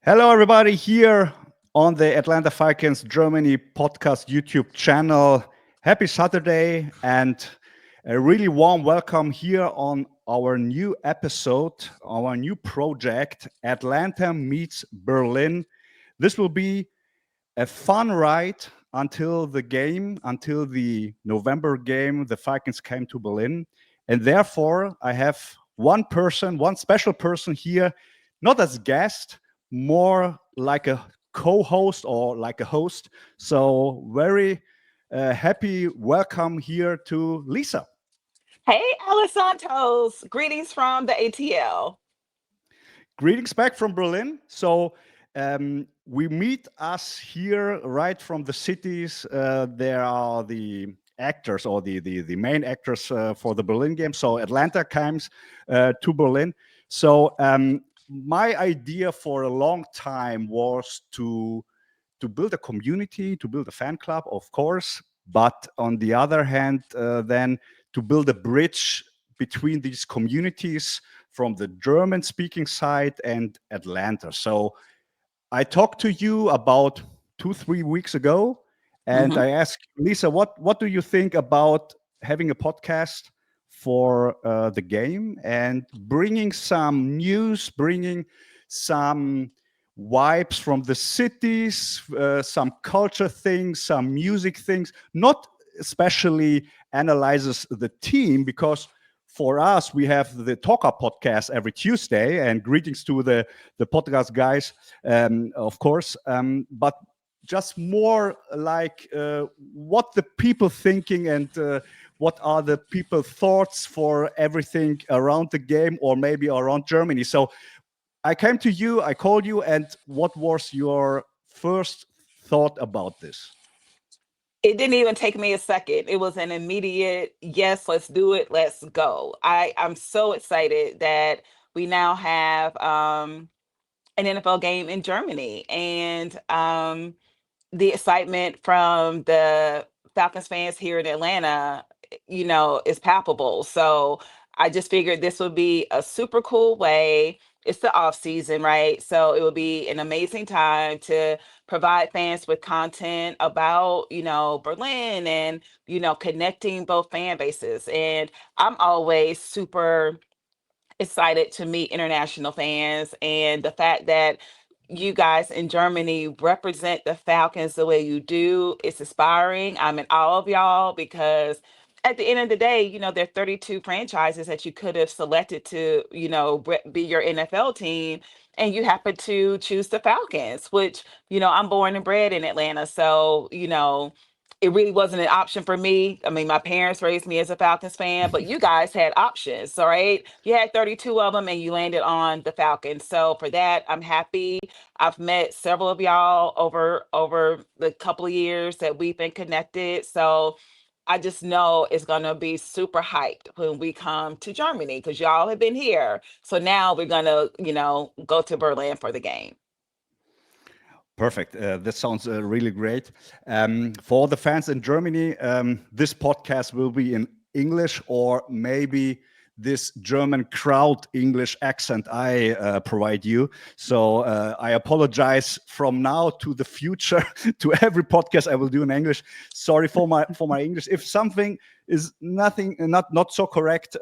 Hello, everybody, here on the Atlanta Falcons Germany podcast YouTube channel. Happy Saturday and a really warm welcome here on our new episode, our new project, Atlanta Meets Berlin. This will be a fun ride until the game, until the November game, the Falcons came to Berlin. And therefore, I have one person, one special person here, not as guest, more like a co-host or like a host. So very happy welcome here to Lisa. Hey, Alesantoz. Greetings from the ATL. Greetings back from Berlin. So we meet us here right from the cities. There are the actors or the main actors for the Berlin game. So Atlanta comes to Berlin. So my idea for a long time was to build a community, to build a fan club, of course, but on the other hand, then to build a bridge between these communities from the German-speaking side and Atlanta. So I talked to you about 2-3 weeks ago, and Mhm. I asked Lisa, what do you think about having a podcast for the game and bringing some news, bringing some vibes from the cities, some culture things, some music things, not especially analyzes the team, because for us, we have the Talk Up podcast every Tuesday, and greetings to the podcast guys, of course. But just more like what the people thinking and what are the people thoughts for everything around the game or maybe around Germany. So I came to you, I called you, and what was your first thought about this? It didn't even take me a second. It was an immediate, yes, let's do it, let's go. I'm so excited that we now have an NFL game in Germany. And the excitement from the Falcons fans here in Atlanta, is palpable. So I just figured this would be a super cool way. It's the off season, right? So it would be an amazing time to provide fans with content about, Berlin and, connecting both fan bases. And I'm always super excited to meet international fans, and the fact that you guys in Germany represent the Falcons the way you do, it's inspiring. I'm in awe of y'all because at the end of the day, there are 32 franchises that you could have selected to, be your NFL team. And you happen to choose the Falcons, which, I'm born and bred in Atlanta. So, it really wasn't an option for me. I mean, my parents raised me as a Falcons fan, but you guys had options, all right? You had 32 of them and you landed on the Falcons. So for that, I'm happy. I've met several of y'all over the couple of years that we've been connected. So I just know it's going to be super hyped when we come to Germany because y'all have been here. So now we're going to, go to Berlin for the game. Perfect. That sounds really great. For the fans in Germany, this podcast will be in English, or maybe this German crowd English accent I provide you. So I apologize from now to the future to every podcast I will do in English. Sorry for my English. If something is not so correct,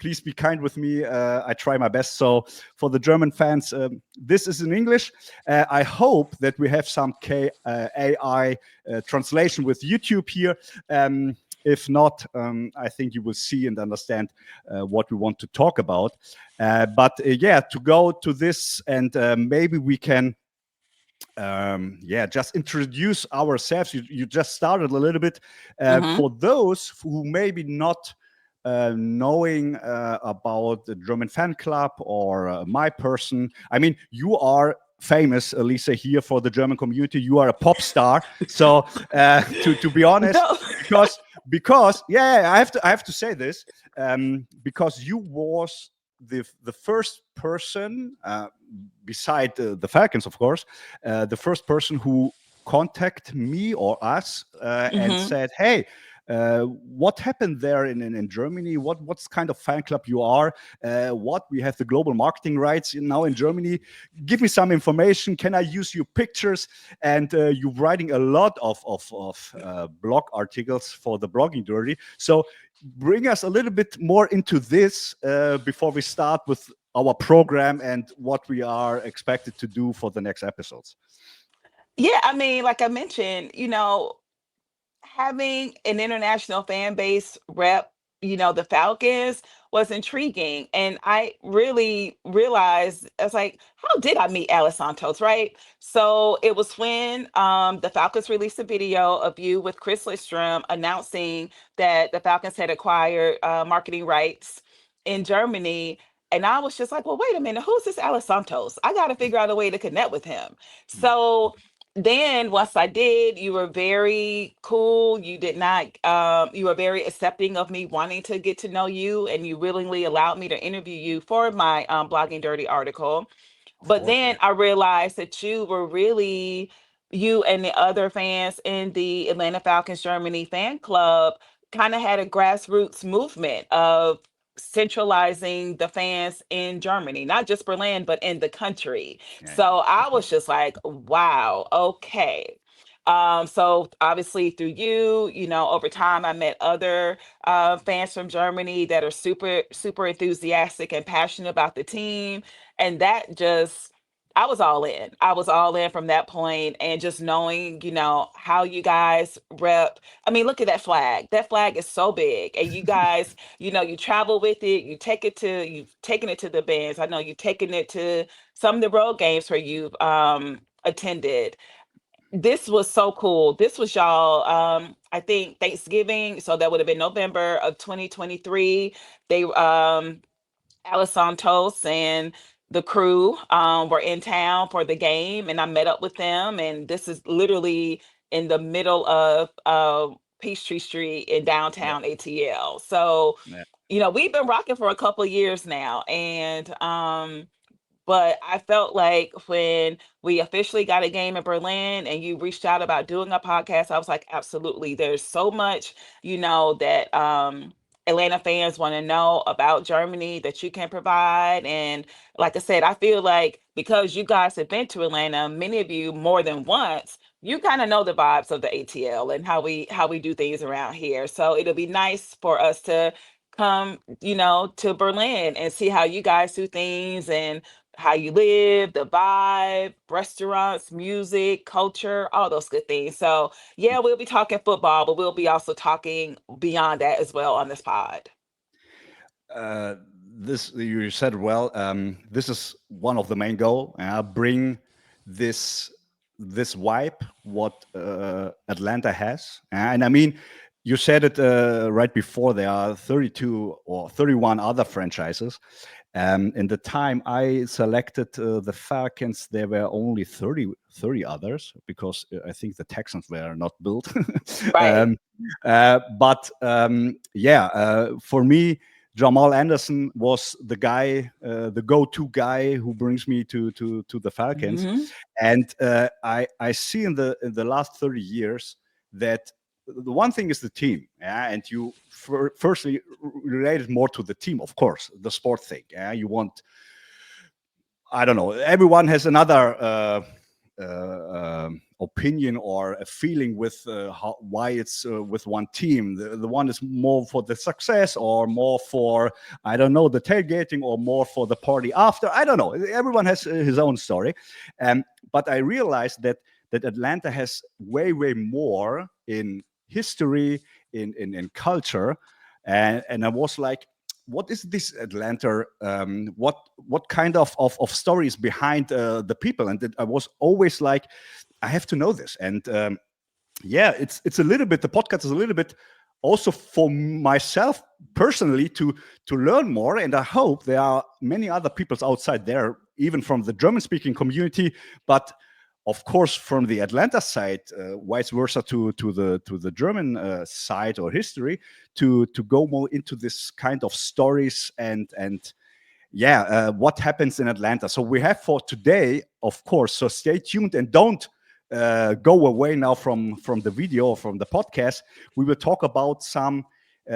please be kind with me. I try my best. So for the German fans, this is in English. I hope that we have some AI translation with YouTube here. If not, I think you will see and understand what we want to talk about. But yeah, to go to this, and maybe we can just introduce ourselves. You just started a little bit. Hmm. For those who maybe not knowing about the German fan club or my person. I mean, you are famous, Lisa, here for the German community. You are a pop star. So to be honest, No. because yeah, I have to say this, because you was the first person, beside the Falcons, of course, the first person who contacted me or us and Hmm. said, "Hey, What happened there in Germany? What's kind of fan club you are? What we have the global marketing rights now in Germany. Give me some information. Can I use your pictures? And you're writing a lot of blog articles for the Blogging Dirty. So bring us a little bit more into this before we start with our program and what we are expected to do for the next episodes. Yeah, I mean, like I mentioned, having an international fan base rep, the Falcons was intriguing. And I really realized, I was like, how did I meet Alesantoz, right? So it was when the Falcons released a video of you with Chris Lidstrom announcing that the Falcons had acquired marketing rights in Germany. And I was just like, well, wait a minute, who's this Alesantoz? I got to figure out a way to connect with him. So then once I did, you were very cool. You did not, you were very accepting of me wanting to get to know you, and you willingly allowed me to interview you for my Blogging Dirty article. Of But course, yeah. then I realized that you were really, you and the other fans in the Atlanta Falcons Germany fan club kind of had a grassroots movement of centralizing the fans in Germany, not just Berlin, but in the country. Yeah, yeah. So I Okay. was just like, wow, okay. So obviously through you, over time I met other fans from Germany that are super, super enthusiastic and passionate about the team. And that just, I was all in. I was all in from that point, and just knowing, how you guys rep. I mean, look at that flag. That flag is so big. And you guys, you travel with it. You've taken it to the bands. I know you've taken it to some of the road games where you've attended. This was so cool. This was y'all, I think Thanksgiving. So that would have been November of 2023. They Alesantoz and the crew were in town for the game, and I met up with them. And this is literally in the middle of Peachtree Street in Yeah, downtown ATL. So, yeah. we've been rocking for a couple of years now, and but I felt like when we officially got a game in Berlin and you reached out about doing a podcast, I was like, absolutely. There's so much, that Atlanta fans want to know about Germany that you can provide. And like I said, I feel like because you guys have been to Atlanta, many of you more than once, you kind of know the vibes of the ATL and how we do things around here. So it'll be nice for us to come, to Berlin and see how you guys do things and how you live, the vibe, restaurants, music, culture, all those good things. So, yeah, we'll be talking football, but we'll be also talking beyond that as well on this pod. Uh, this you said well. This is one of the main goal. Bring this this vibe what Atlanta has, and I mean, you said it right before. There are 32 or 31 other franchises. In the time I selected the Falcons, there were only 30 others because I think the Texans were not built. Right. um, yeah, for me, Jamal Anderson was the guy, the go-to guy who brings me to the Falcons, Hmm. and I see in the last 30 years that the one thing is the team, yeah, and you firstly related more to the team, of course, the sport thing. Yeah, you want, I don't know, everyone has another opinion or a feeling with why it's with one team. The one is more for the success or more for, I don't know, the tailgating or more for the party after. I don't know. Everyone has his own story. But I realized that Atlanta has way more in history, in culture. And I was like, what is this Atlanta? What kind of stories behind the people? And I was always like, I have to know this. And yeah, it's a little bit. The podcast is a little bit also for myself personally to learn more. And I hope there are many other peoples outside there, even from the German speaking community, but of course from the Atlanta side, vice versa to the German side or history, to go more into this kind of stories and yeah, what happens in Atlanta. So we have for today, of course. So stay tuned and don't go away now from the video or from the podcast, we will talk about some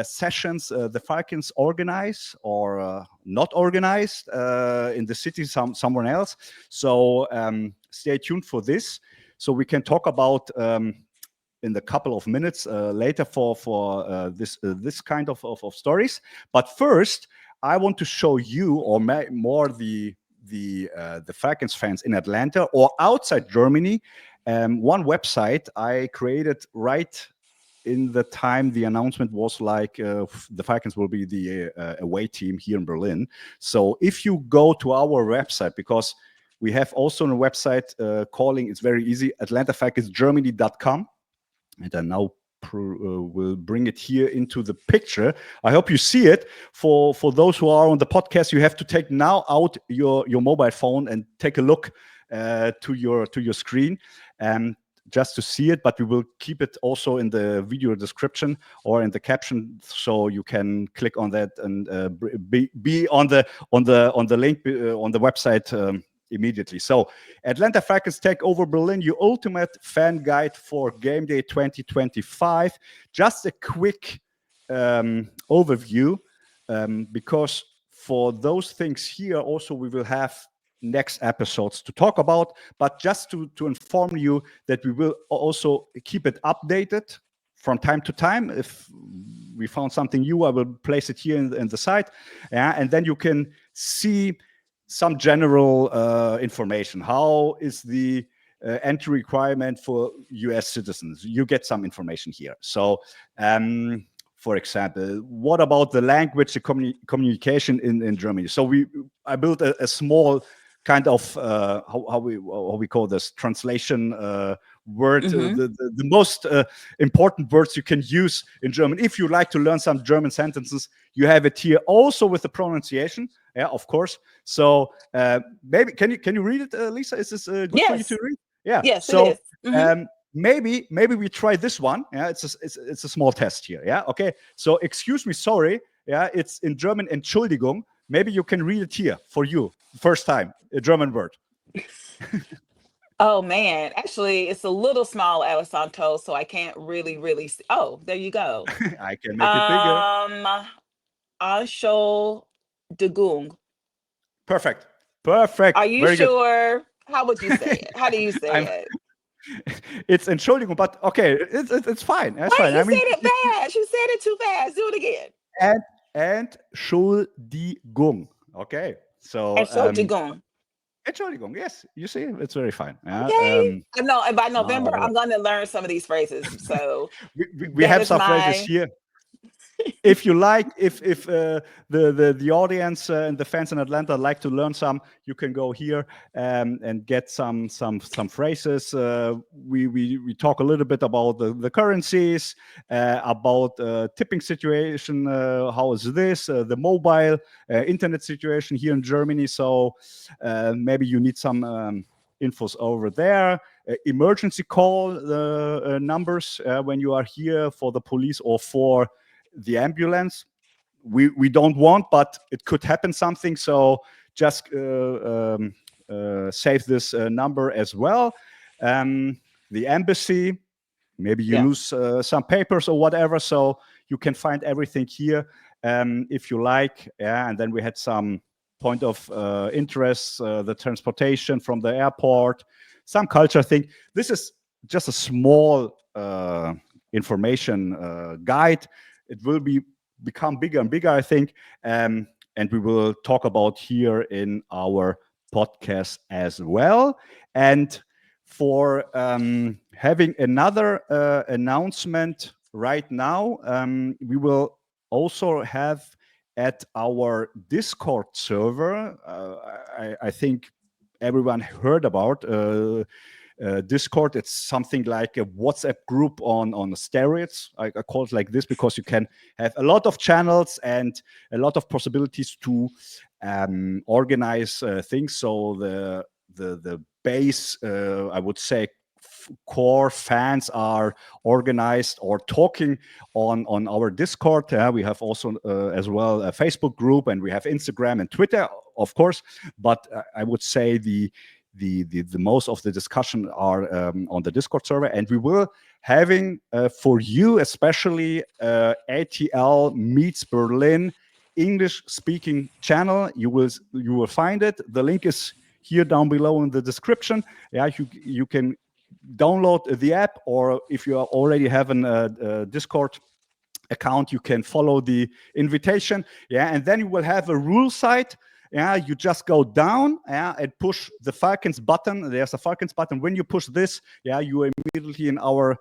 sessions the Falcons organize or not organized in the city somewhere else. So stay tuned for this. So we can talk about in a couple of minutes later for this kind of stories. But first, I want to show you, or more the Falcons fans in Atlanta or outside Germany, one website I created right in the time the announcement was like the Falcons will be the away team here in Berlin. So if you go to our website, because we have also a website calling, it's very easy, atlantafalconsgermany.com. And I now will bring it here into the picture. I hope you see it. For those who are on the podcast, you have to take now out your mobile phone and take a look to your screen just to see it. But we will keep it also in the video description or in the caption, so you can click on that and be on the link on the website. Immediately. So, Atlanta Falcons take over Berlin, your ultimate fan guide for game day 2025. Just a quick overview, because for those things here, also we will have next episodes to talk about. But just to inform you that we will also keep it updated from time to time. If we found something new, I will place it here in the site. Yeah, and then you can see some general information. How is the entry requirement for US citizens? You get some information here. So, for example, what about the language, the communication in Germany? So I built a small kind of how we call this translation word, the most important words you can use in German. If you like to learn some German sentences, you have it here also with the pronunciation. Yeah, of course. So maybe can you read it, Lisa? Is this good for you to read? Yeah. Yes, so, it is. Maybe we try this one. Yeah, it's a small test here. Yeah. Okay. So excuse me, sorry. Yeah, it's in German. Entschuldigung. Maybe you can read it here for you first time, a German word. Oh man, actually, it's a little small, Alesantoz, so I can't really see. Oh, there you go. I can make it bigger. Entschuldigung. Perfect. Perfect. Are you Very sure? good. How would you say it? How do you say it? It's Entschuldigung, but okay, it's fine. That's fine. You said it fast. You said it too fast. Do it again. Entschuldigung. Okay. So Entschuldigung. Entschuldigung. Yes, you see, it's very fine. Okay. I know. And by November, I'm going to learn some of these phrases. So we have some phrases here. If you like, if the audience and the fans in Atlanta like to learn some, you can go here and get some phrases. We talk a little bit about the currencies, about tipping situation. How is this? The mobile internet situation here in Germany. So maybe you need some infos over there. Emergency call numbers when you are here for the police or for the ambulance. We don't want, but it could happen something. So just save this number as well. The embassy, maybe you lose some papers or whatever. So you can find everything here if you like. Yeah, and then we had some point of interest, the transportation from the airport, some culture thing. This is just a small information guide. It will become bigger and bigger, I think, and we will talk about here in our podcast as well. And for having another announcement right now, we will also have at our Discord server, I think everyone heard about Discord. It's something like a WhatsApp group on steroids. I call it like this because you can have a lot of channels and a lot of possibilities to organize things. So the base, I would say, core fans are organized or talking on our Discord. We have also as well a Facebook group, and we have Instagram and Twitter, of course. But I would say the the most of the discussion are on the Discord server, and we will having for you especially ATL meets Berlin English speaking channel. You will find it. The link is here down below in the description. Yeah, you can download the app, or if you already have a Discord account, you can follow the invitation. Yeah, and then you will have a rule site. Yeah, you just go down, yeah, and push the Falcons button. There's a Falcons button. When you push this, yeah, you are immediately in our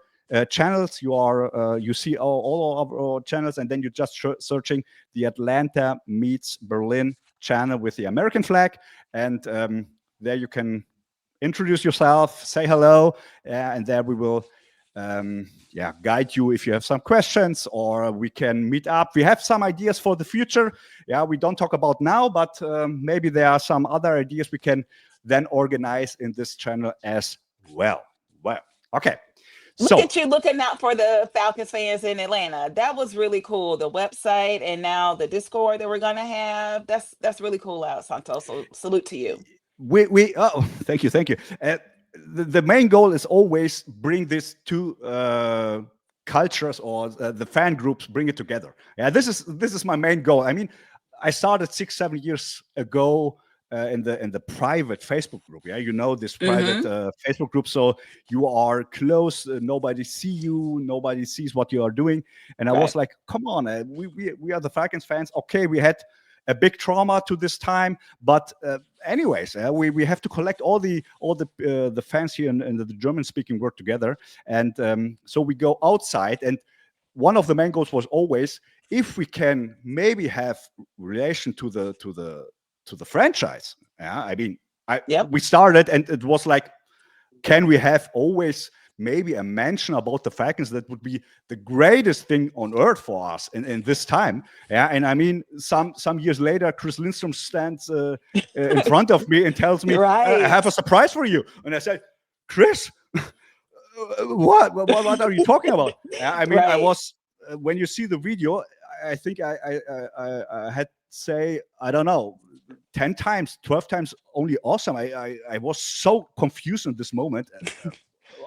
channels. You see all of our channels, and then you're just searching the Atlanta meets Berlin channel with the American flag, and there you can introduce yourself, say hello, and there we will guide you if you have some questions, or we can meet up. We have some ideas for the future. Yeah, we don't talk about now, but maybe there are some other ideas we can then organize in this channel as well. Well, okay. Look at you looking out for the Falcons fans in Atlanta. That was really cool. The website and now the Discord that we're gonna have. That's really cool, Alesantoz. So salute to you. Thank you. The main goal is always bring these two cultures, or the fan groups, bring it together. Yeah, this is my main goal. I mean, I started 6-7 years ago in the private Facebook group. Yeah, you know, this private Facebook group. So you are close. Nobody see you. Nobody sees what you are doing. And I was like, come on, we are the Falcons fans. Okay, we had a big trauma to this time, but anyways, we have to collect all the fans here in the German-speaking world together, and so we go outside. And one of the main goals was always, if we can maybe have relation to the franchise. Yeah, I mean, we started, and it was like, can we have always maybe a mention about the Falcons? That would be the greatest thing on earth for us in this time. Yeah, and I mean, some years later, Chris Lindstrom stands in front of me and tells me, I have a surprise for you. And I said, Chris, what are you talking about? I mean, I was, when you see the video, I think I had say, I don't know, 10 times, 12 times only awesome. I was so confused in this moment.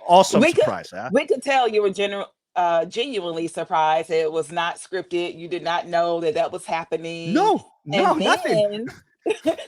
Awesome surprise. We could tell you were genuinely surprised. It was not scripted. You did not know that was happening. No, nothing.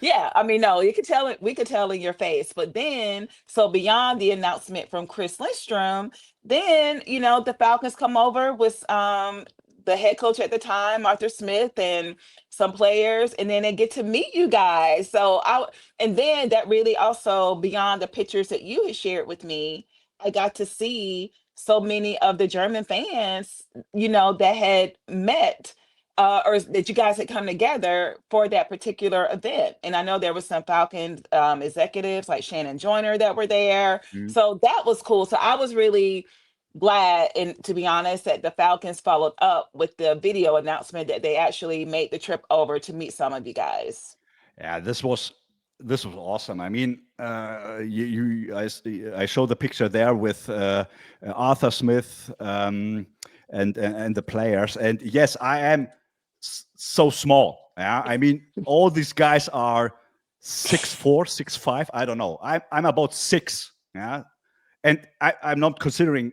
Yeah, I mean, no, you could tell it. We could tell in your face. But then, so beyond the announcement from Chris Lindstrom, then the Falcons come over with the head coach at the time, Arthur Smith, and some players, and then they get to meet you guys. And then that really also, beyond the pictures that you had shared with me, I got to see so many of the German fans, that had met or that you guys had come together for that particular event. And I know there was some Falcons executives like Shannon Joyner that were there. So that was cool. So I was really glad, and to be honest, that the Falcons followed up with the video announcement that they actually made the trip over to meet some of you guys. Yeah, this was awesome. I mean, I showed the picture there with Arthur Smith and the players. And yes, I am so small. Yeah, I mean, all these guys are 6'4", 6'5". I don't know. I'm about 6. Yeah, and I'm not considering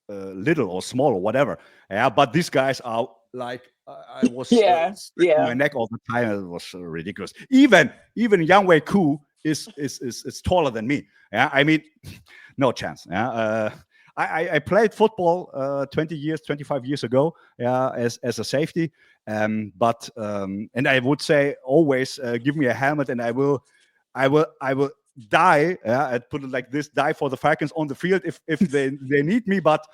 little or small or whatever. Yeah, but these guys are like, I was my neck all the time. It was ridiculous. Even Yang Wei Ku is taller than me. Yeah, I mean, no chance. Yeah, I played football 25 years ago. Yeah, as a safety. But and I would say always give me a helmet, and I will die. Yeah, I'd put it like this: die for the Falcons on the field if they need me, but.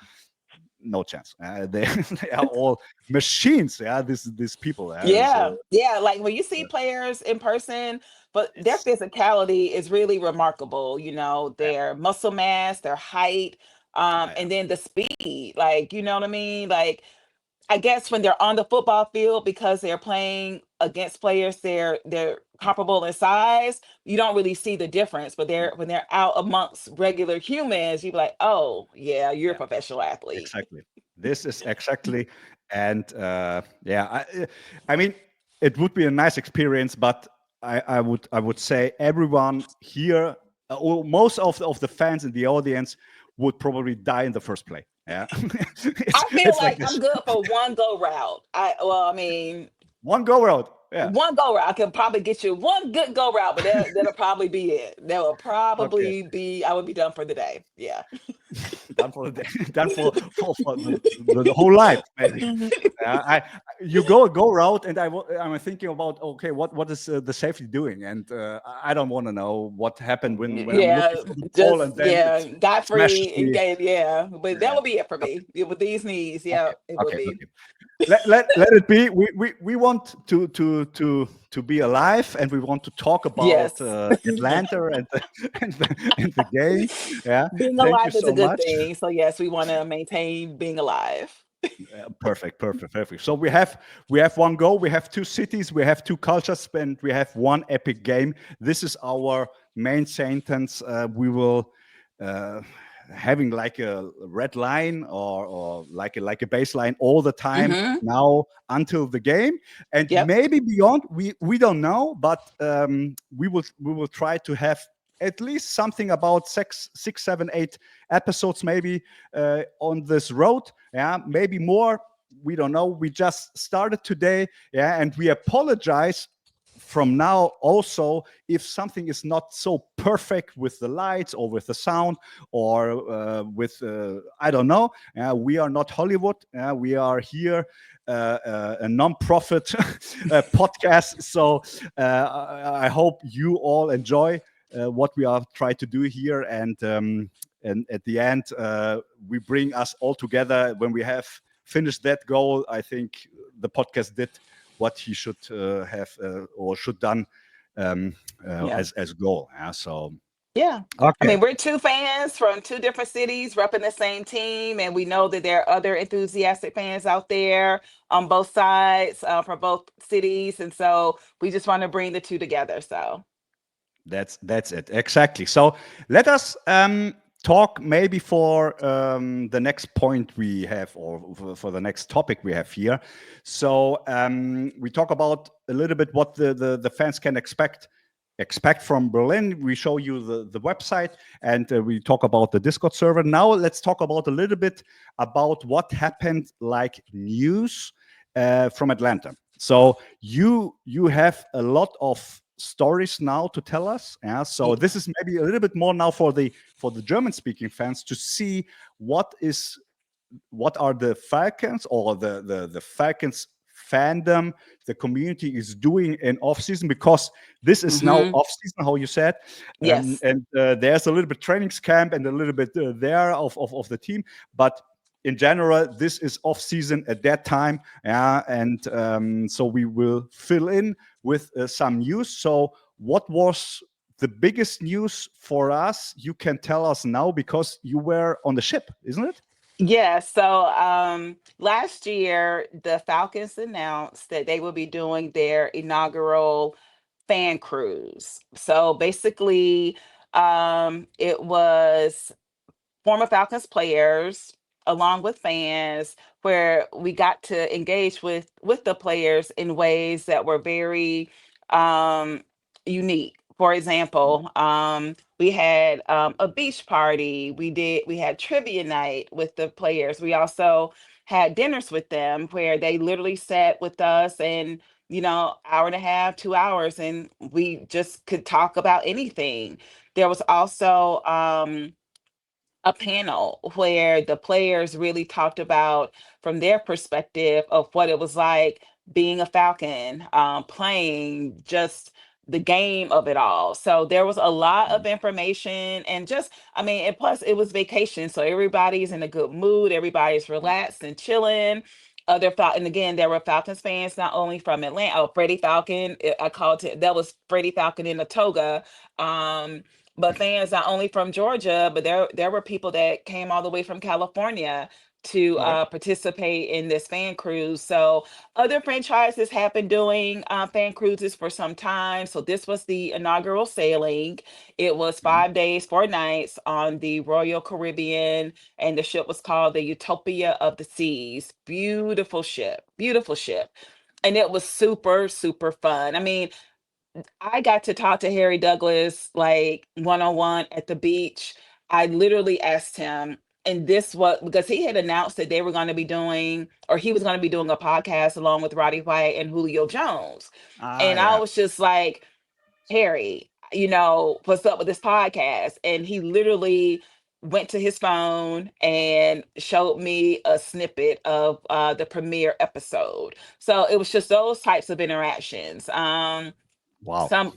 No chance. They are all machines. Yeah, these people. Yeah. Like when you see players in person, but their physicality is really remarkable. Their muscle mass, their height, and then the speed. Like, you know what I mean? Like, I guess when they're on the football field, because they're playing against players they're comparable in size, you don't really see the difference. But when they're out amongst regular humans, you're like, oh yeah, you're a professional athlete. Exactly. This is exactly, and I mean, it would be a nice experience, but I would say everyone here or most of the fans in the audience would probably die in the first play. Yeah, I feel it's like like I'm this. good for one go route. I mean, One go round. Yeah. one go route. I can probably get you one good go route, but that'll probably be it. That will Okay. probably be. I would be done for the day. Yeah. Done for the day. Done for the whole life, maybe. You go a go route, and I'm thinking about, okay, what is the safety doing, and I don't want to know what happened when I'm Yeah, looking for the ball, just and then yeah, got smashes free and me. gave, yeah. But that Yeah. would be it for me. Yeah, with these knees, yeah, Okay. it would Okay. be. Okay. Let it be. We want to be alive, and we want to talk about Yes. Atlanta and and the game. Yeah. Being Thank you alive is a so good much. thing. So yes, we want to maintain being alive. Perfect, perfect, perfect. So we have one goal, we have two cities, we have two cultures, and we have one epic game. This is our main sentence. We will uh, having like a red line or like a baseline all the time Mm-hmm. now until the game, and Yep. maybe beyond. We don't know, but we will try to have at least something about 6, 7, 8 episodes maybe on this road. Yeah, maybe more. We don't know. We just started today. Yeah, and we apologize from now also if something is not so perfect with the lights or with the sound or with I don't know. We are not Hollywood. We are here a non-profit podcast. So I hope you all enjoy what we are trying to do here, and at the end we bring us all together when we have finished that goal. I think the podcast did what he should have or should done Yeah. as goal. Yeah, so Yeah. I okay. mean, we're two fans from two different cities repping the same team, and we know that there are other enthusiastic fans out there on both sides from both cities, and so we just want to bring the two together. So That's it exactly. So let us talk maybe for the next point we have, or for the next topic we have here. So we talk about a little bit what the fans can expect from Berlin. We show you the website, and we talk about the Discord server. Now let's talk about a little bit about what happened, like news from Atlanta. So you have a lot of stories now to tell us. Yeah. So y- this is maybe a little bit more now for the German speaking fans to see what are the Falcons or the Falcons fandom, the community is doing in off season, because this is now mhm. off season, how you said, Yes. and there's a little bit trainings camp and a little bit there of the team, but in general this is off season at that time. Yeah, and so we will fill in with some news. So what was the biggest news for us? You can tell us now because you were on the ship, isn't it? Yeah, so last year the Falcons announced that they will be doing their inaugural fan cruise. So basically, it was former Falcons players along with fans, where we got to engage with the players in ways that were very um unique. For example, we had a beach party. We had trivia night with the players. We also had dinners with them where they literally sat with us and, hour and a half, 2 hours, and we just could talk about anything. There was also a panel where the players really talked about from their perspective of what it was like being a Falcon, playing just the game of it all. So there was a lot of information, and just, I mean, and plus it was vacation. So everybody's in a good mood, everybody's relaxed and chilling. Other and again, there were Falcons fans not only from Atlanta. Oh, Freddie Falcon, I called it, that was Freddie Falcon in a toga. But fans not only from Georgia, but there were people that came all the way from California to Okay. participate in this fan cruise. So other franchises have been doing fan cruises for some time. So this was the inaugural sailing. It was Mhm. 5 days, 4 nights on the Royal Caribbean, and the ship was called the Utopia of the Seas. Beautiful ship, beautiful ship. And it was super, super fun. I mean, I got to talk to Harry Douglas like one on one at the beach. I literally asked him, and this was because he had announced that they were going to be doing, or he was going to be doing a podcast along with Roddy White and Julio Jones. Ah, And I yeah. was just like, Harry, what's up with this podcast? And he literally went to his phone and showed me a snippet of the premiere episode. So it was just those types of interactions. Wow. Some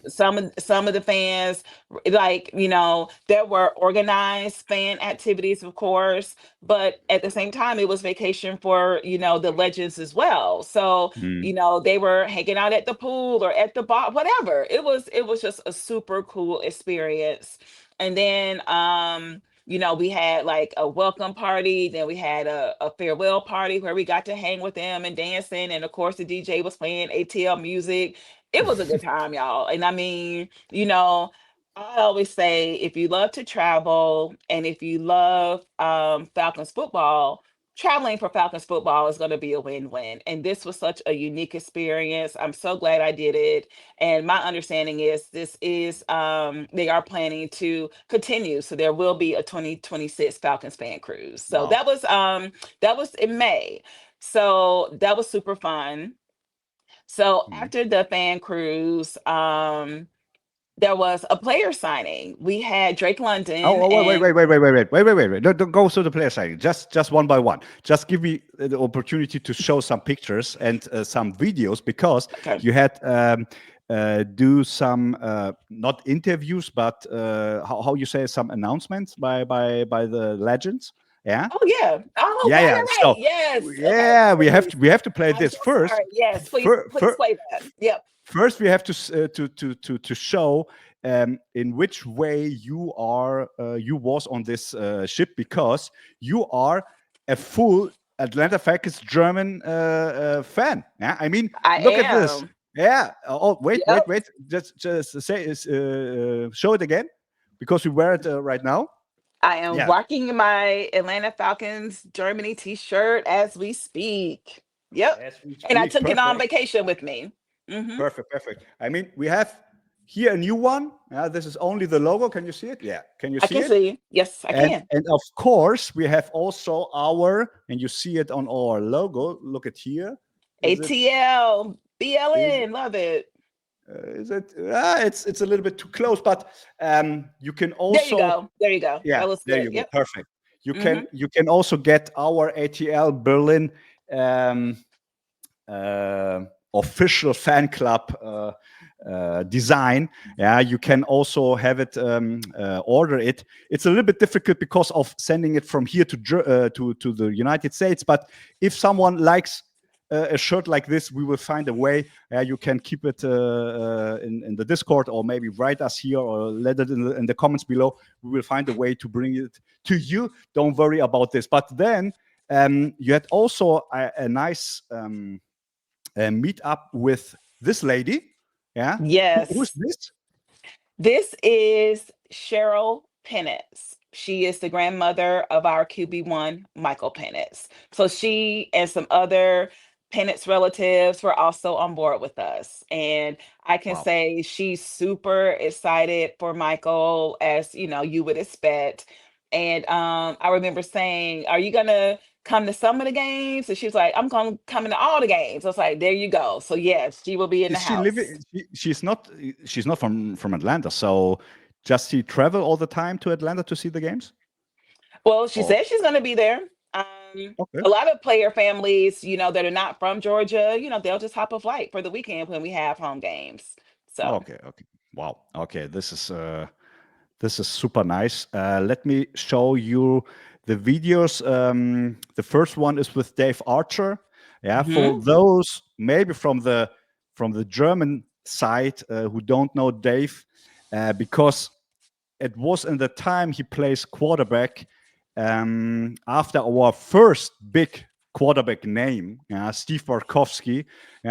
of the fans, like, there were organized fan activities, of course, but at the same time it was vacation for the legends as well. So Mm. they were hanging out at the pool or at the bar, whatever. It was just a super cool experience. And then we had like a welcome party, then we had a farewell party where we got to hang with them and dancing, and of course the DJ was playing ATL music. It was a good time, y'all. And I mean, I always say if you love to travel and if you love Falcons football, traveling for Falcons football is going to be a win-win. And this was such a unique experience. I'm so glad I did it. And my understanding is this is they are planning to continue. So there will be a 2026 Falcons fan cruise. So Wow. that was in May. So that was super fun. So Mm. after the fan cruise, there was a player signing. We had Drake London Oh, wait, and wait, wait, wait, wait, wait, wait, wait, wait, wait. Don't go through the player side. Just one by one. Just give me the opportunity to show some pictures and some videos, because okay. you had do some not interviews, but how you say, some announcements by the legends. Yeah, Oh yeah. Oh, yeah, right, yeah. right, right. So Yes. Okay, yeah, please. we have to play I'm this so first. sorry. Yes, please, Fir- please fir- play that. Yep. First, we have to to show in which way you was on this ship, because you are a full Atlanta Falcons German fan. Yeah, I mean, I look at this. am. Yeah. Oh, wait, Yep. wait, wait. Just say show it again, because we wear it right now. I am Yeah. rocking my Atlanta Falcons Germany t-shirt as we speak. Yep. As we And I speak, took it on perfect. vacation with me. Hmm. Perfect, perfect. I mean, we have here a new one. This is only the logo. Can you see it? Yeah. Can you I see can it? see. Yes, I can. And of course, we have also our, and you see it on our logo. Look at here. Is it? ATL, Is BLN, love it. is it? It's a little bit too close, but you can There you also, go. There you go. yeah, That looks there good. you go. Yep. Perfect. Hmm. You can also get our ATL Berlin um, uh, official fan club design. Yeah, you can also have it order it. It's a little bit difficult because of sending it from here to the United States. But if someone likes a shirt like this, we will find a way. You can keep it in the Discord, or maybe write us here, or let it in the comments below. We will find a way to bring it to you. Don't worry about this. But then you had also a nice meet up with this lady. Yeah. Who's Yes. this? This is Cheryl Penitz. She is the grandmother of our QB1, Michael Penitz. So she and some other Penitz relatives were also on board with us. And I can Wow. say she's super excited for Michael, as you would expect. And I remember saying, "Are you gonna come to some of the games?" And she was like, "I'm gonna come into all the games." I was like, "There you go." So yes, she will be in the Is she house. living? She's not from Atlanta. So just she travel all the time to Atlanta to see the games? Well, she Or says she's going to be there. okay. A lot of player families, that are not from Georgia, they'll just hop a flight for the weekend when we have home games. So, Okay. Okay. Wow. Okay. This is super nice. Let me show you the videos. The first one is with Dave Archer. Yeah, for mhm. those maybe from the German side who don't know Dave, because it was in the time he plays quarterback after our first big quarterback name, Steve Bartkowski.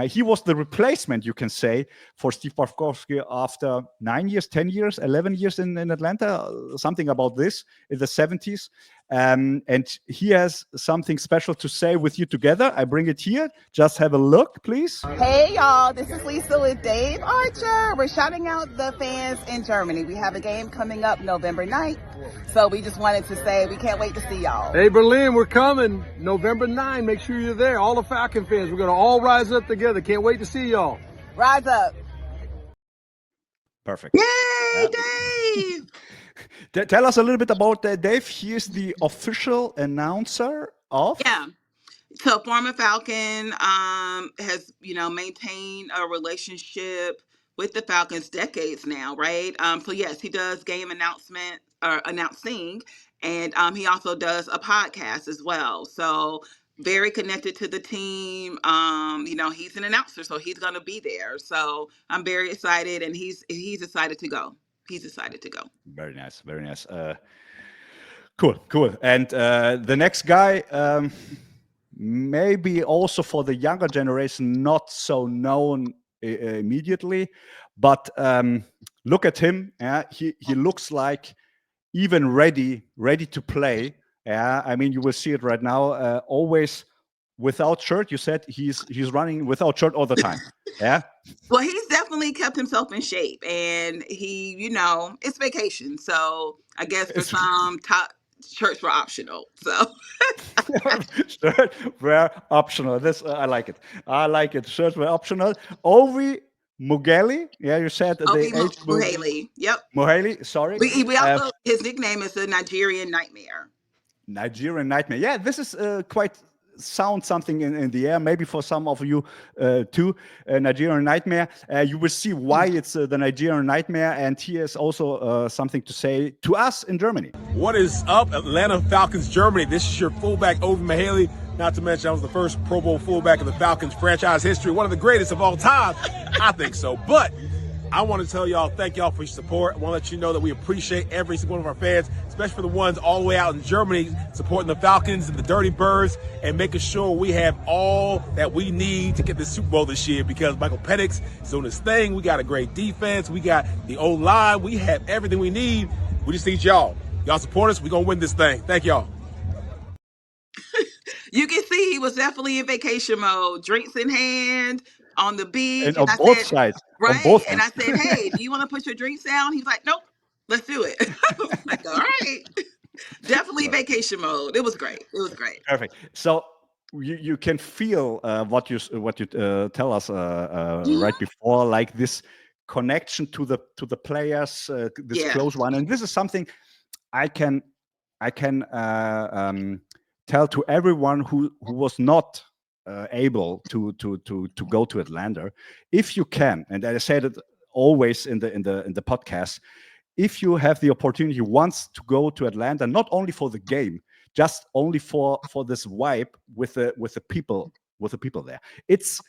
He was the replacement, you can say, for Steve Bartkowski after 9 years, 10 years, 11 years in Atlanta, something about this, in the 70s. and he has something special to say with you together. I bring it here. Just have a look, please. Hey y'all, this is Lisa with Dave Archer. We're shouting out the fans in Germany. We have a game coming up November 9th. So we just wanted to say we can't wait to see y'all. Hey Berlin, we're coming November 9th. Make sure you're there. All the Falcon fans, we're going to all rise up together. Can't wait to see y'all. Rise up. Perfect. Yay, Dave! Tell us a little bit about Dave. He is the official announcer of... Yeah. So former Falcon has, maintained a relationship with the Falcons decades now, right? So yes, he does game announcing, and he also does a podcast as well. So very connected to the team. He's an announcer, so he's gonna be there. So I'm very excited, and he's excited to go. He's excited to go. Very nice, very nice. Cool. And the next guy, maybe also for the younger generation, not so known immediately, but look at him. He looks like even ready to play. I mean, you will see it right now. Always without shirt. You said he's running without shirt all the time. Yeah. Well, he's definitely kept himself in shape, and he, it's vacation, so I guess for some shirts were optional. So shirts were optional. This I like it. Shirts were optional. Ovi Mugheli. Yeah, you said Mugheli. Yep. Mugheli. Sorry. We also his nickname is the Nigerian Nightmare. Nigerian Nightmare. Yeah, this is quite sound something in the air. Maybe for some of you too. Nigerian Nightmare. You will see why it's the Nigerian Nightmare, and he has also something to say to us in Germany. What is up, Atlanta Falcons, Germany? This is your fullback, Omeh Mugheli. Not to mention, I was the first Pro Bowl fullback in the Falcons franchise history, one of the greatest of all time. I think so. But I want to tell y'all, thank y'all for your support. I want to let you know that we appreciate every single one of our fans, especially for the ones all the way out in Germany, supporting the Falcons and the Dirty Birds and making sure we have all that we need to get the Super Bowl this year, because Michael Penix is doing his thing. We got a great defense. We got the O-line. We have everything we need. We just need y'all. Y'all support us. We're going to win this thing. Thank y'all. You can see he was definitely in vacation mode, drinks in hand, on the beach. And on both sides. Right. And I said, hey, do you want to put your drinks down? He's like, nope, let's do it. I was like, all right. Definitely vacation mode. It was great. Perfect. So you can feel what you tell us right before, like this connection to the players, this close one. And this is something I can tell to everyone who was not able to go to Atlanta. If you can, and I said it always in the podcast, if you have the opportunity once to go to Atlanta, not only for the game, just only for this vibe with the people there, it's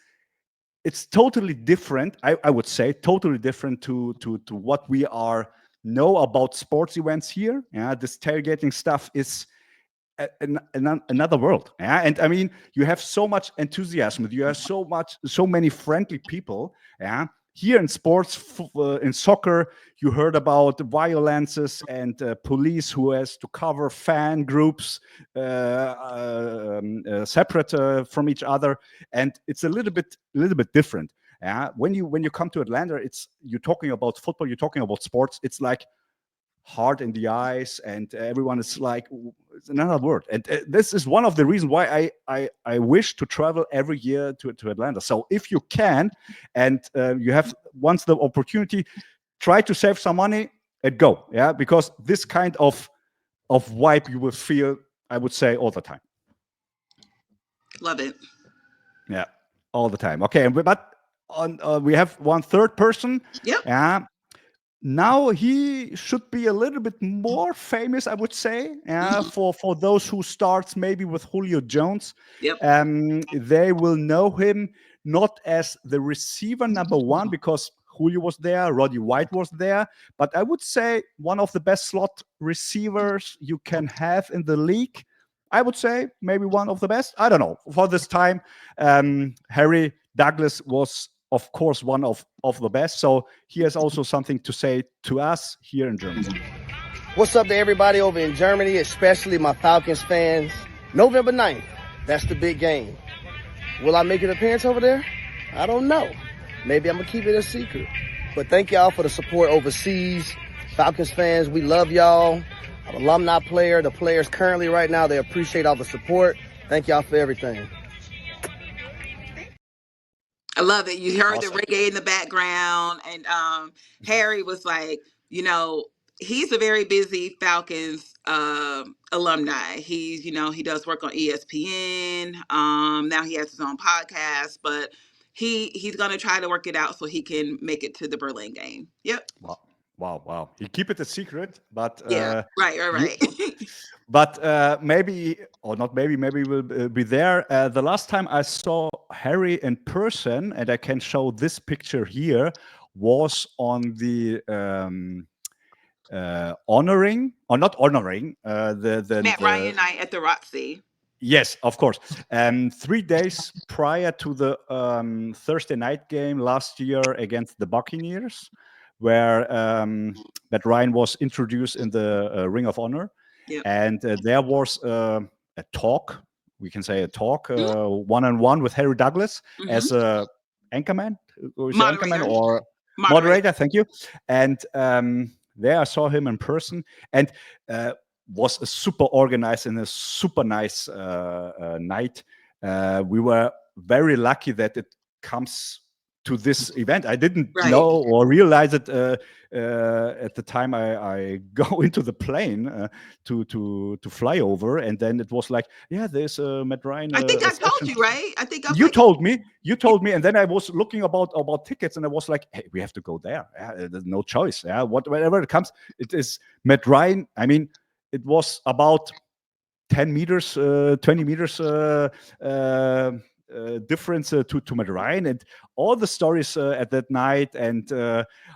totally different. I would say totally different to what we know about sports events here. Yeah, this tailgating stuff is another world. Yeah, and I mean, you have so much enthusiasm. You have so many friendly people. Yeah, here in sports, in soccer, you heard about violences and police who has to cover fan groups separate from each other, and it's a little bit different. Yeah, when you come to Atlanta, you're talking about football, you're talking about sports. It's like heart in the eyes, and everyone is like, it's another word. And this is one of the reasons why I wish to travel every year to Atlanta. So if you can, and you have once the opportunity, try to save some money and go. Yeah, because this kind of vibe you will feel, I would say, all the time. Love it. Yeah, all the time. Okay, but we have one third person. Yep. Yeah. Now he should be a little bit more famous, I would say, for those who starts maybe with Julio Jones. Yep. They will know him not as the receiver number one, because Julio was there, Roddy White was there, but I would say one of the best slot receivers you can have in the league. I would say maybe one of the best. I don't know. For this time, Harry Douglas was, of course, one of the best. So he has also something to say to us here in Germany. What's up to everybody over in Germany, especially my Falcons fans? November 9th, that's the big game. Will I make an appearance over there? I don't know. Maybe I'm going to keep it a secret. But thank y'all for the support overseas. Falcons fans, we love y'all. I'm an alumni player. The players currently right now, they appreciate all the support. Thank y'all for everything. I love it. You heard Awesome. the reggae in the background, and Harry was like, he's a very busy Falcons alumni. He's, he does work on ESPN. Now he has his own podcast, but he's gonna try to work it out so he can make it to the Berlin game. Yep. Wow. You keep it a secret, but Yeah. Right. but maybe or not. Maybe we'll be there. The last time I saw Harry in person, and I can show this picture here, was on the honoring or not honoring the Matt Ryan night at the Roxy. Yes, of course. 3 days prior to the Thursday night game last year against the Buccaneers, where Matt Ryan was introduced in the Ring of Honor. Yep. And there was a talk, we can say a talk, one-on-one with Harry Douglas as a anchorman, moderator. Thank you. And there I saw him in person, and was a super organized and a super nice night. We were very lucky that it comes to this event. I didn't know or realize it at the time I go into the plane to fly over, and then it was like, yeah, there's Matt Ryan. I think I told you, right? I think you told me, and then I was looking about tickets, and I was like, hey, we have to go there. Yeah, there's no choice. Yeah, whatever it comes, it is Matt Ryan. I mean, it was about 10 meters, 20 meters difference to Matt Ryan, and all the stories at that night, and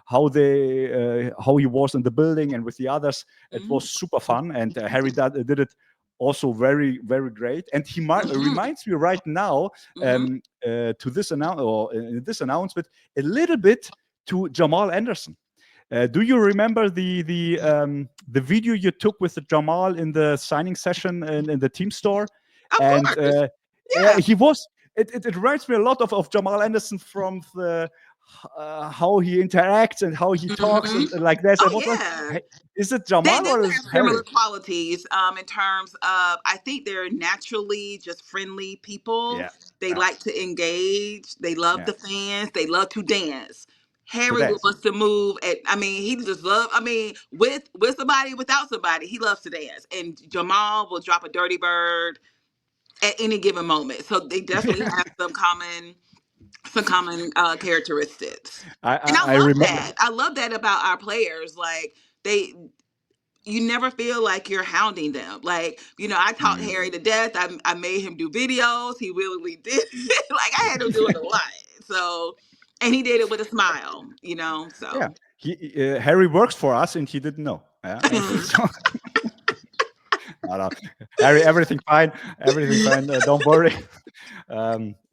how he was in the building and with the others. It was super fun, and Harry did it also very, very great. And he reminds me right now to this announcement a little bit to Jamal Anderson. Do you remember the video you took with Jamal in the signing session in the team store? Of course. Yeah. He was. It reminds me a lot of Jamal Anderson from the how he interacts and how he talks and like that. Is it Jamal or is it similar qualities in terms of, I think they're naturally just friendly people. Yeah. They like to engage. They love the fans. They love to dance. Harry wants to move he just love, with somebody, without somebody, he loves to dance. And Jamal will drop a dirty bird at any given moment. So they definitely have some common characteristics. I love that. I love that about our players. Like you never feel like you're hounding them. Like, I taught Harry to death. I made him do videos. He willingly did it. Like, I had him doing a lot. So, and he did it with a smile, so. Yeah. Harry works for us and he didn't know. Yeah. No. Harry, everything fine. Don't worry.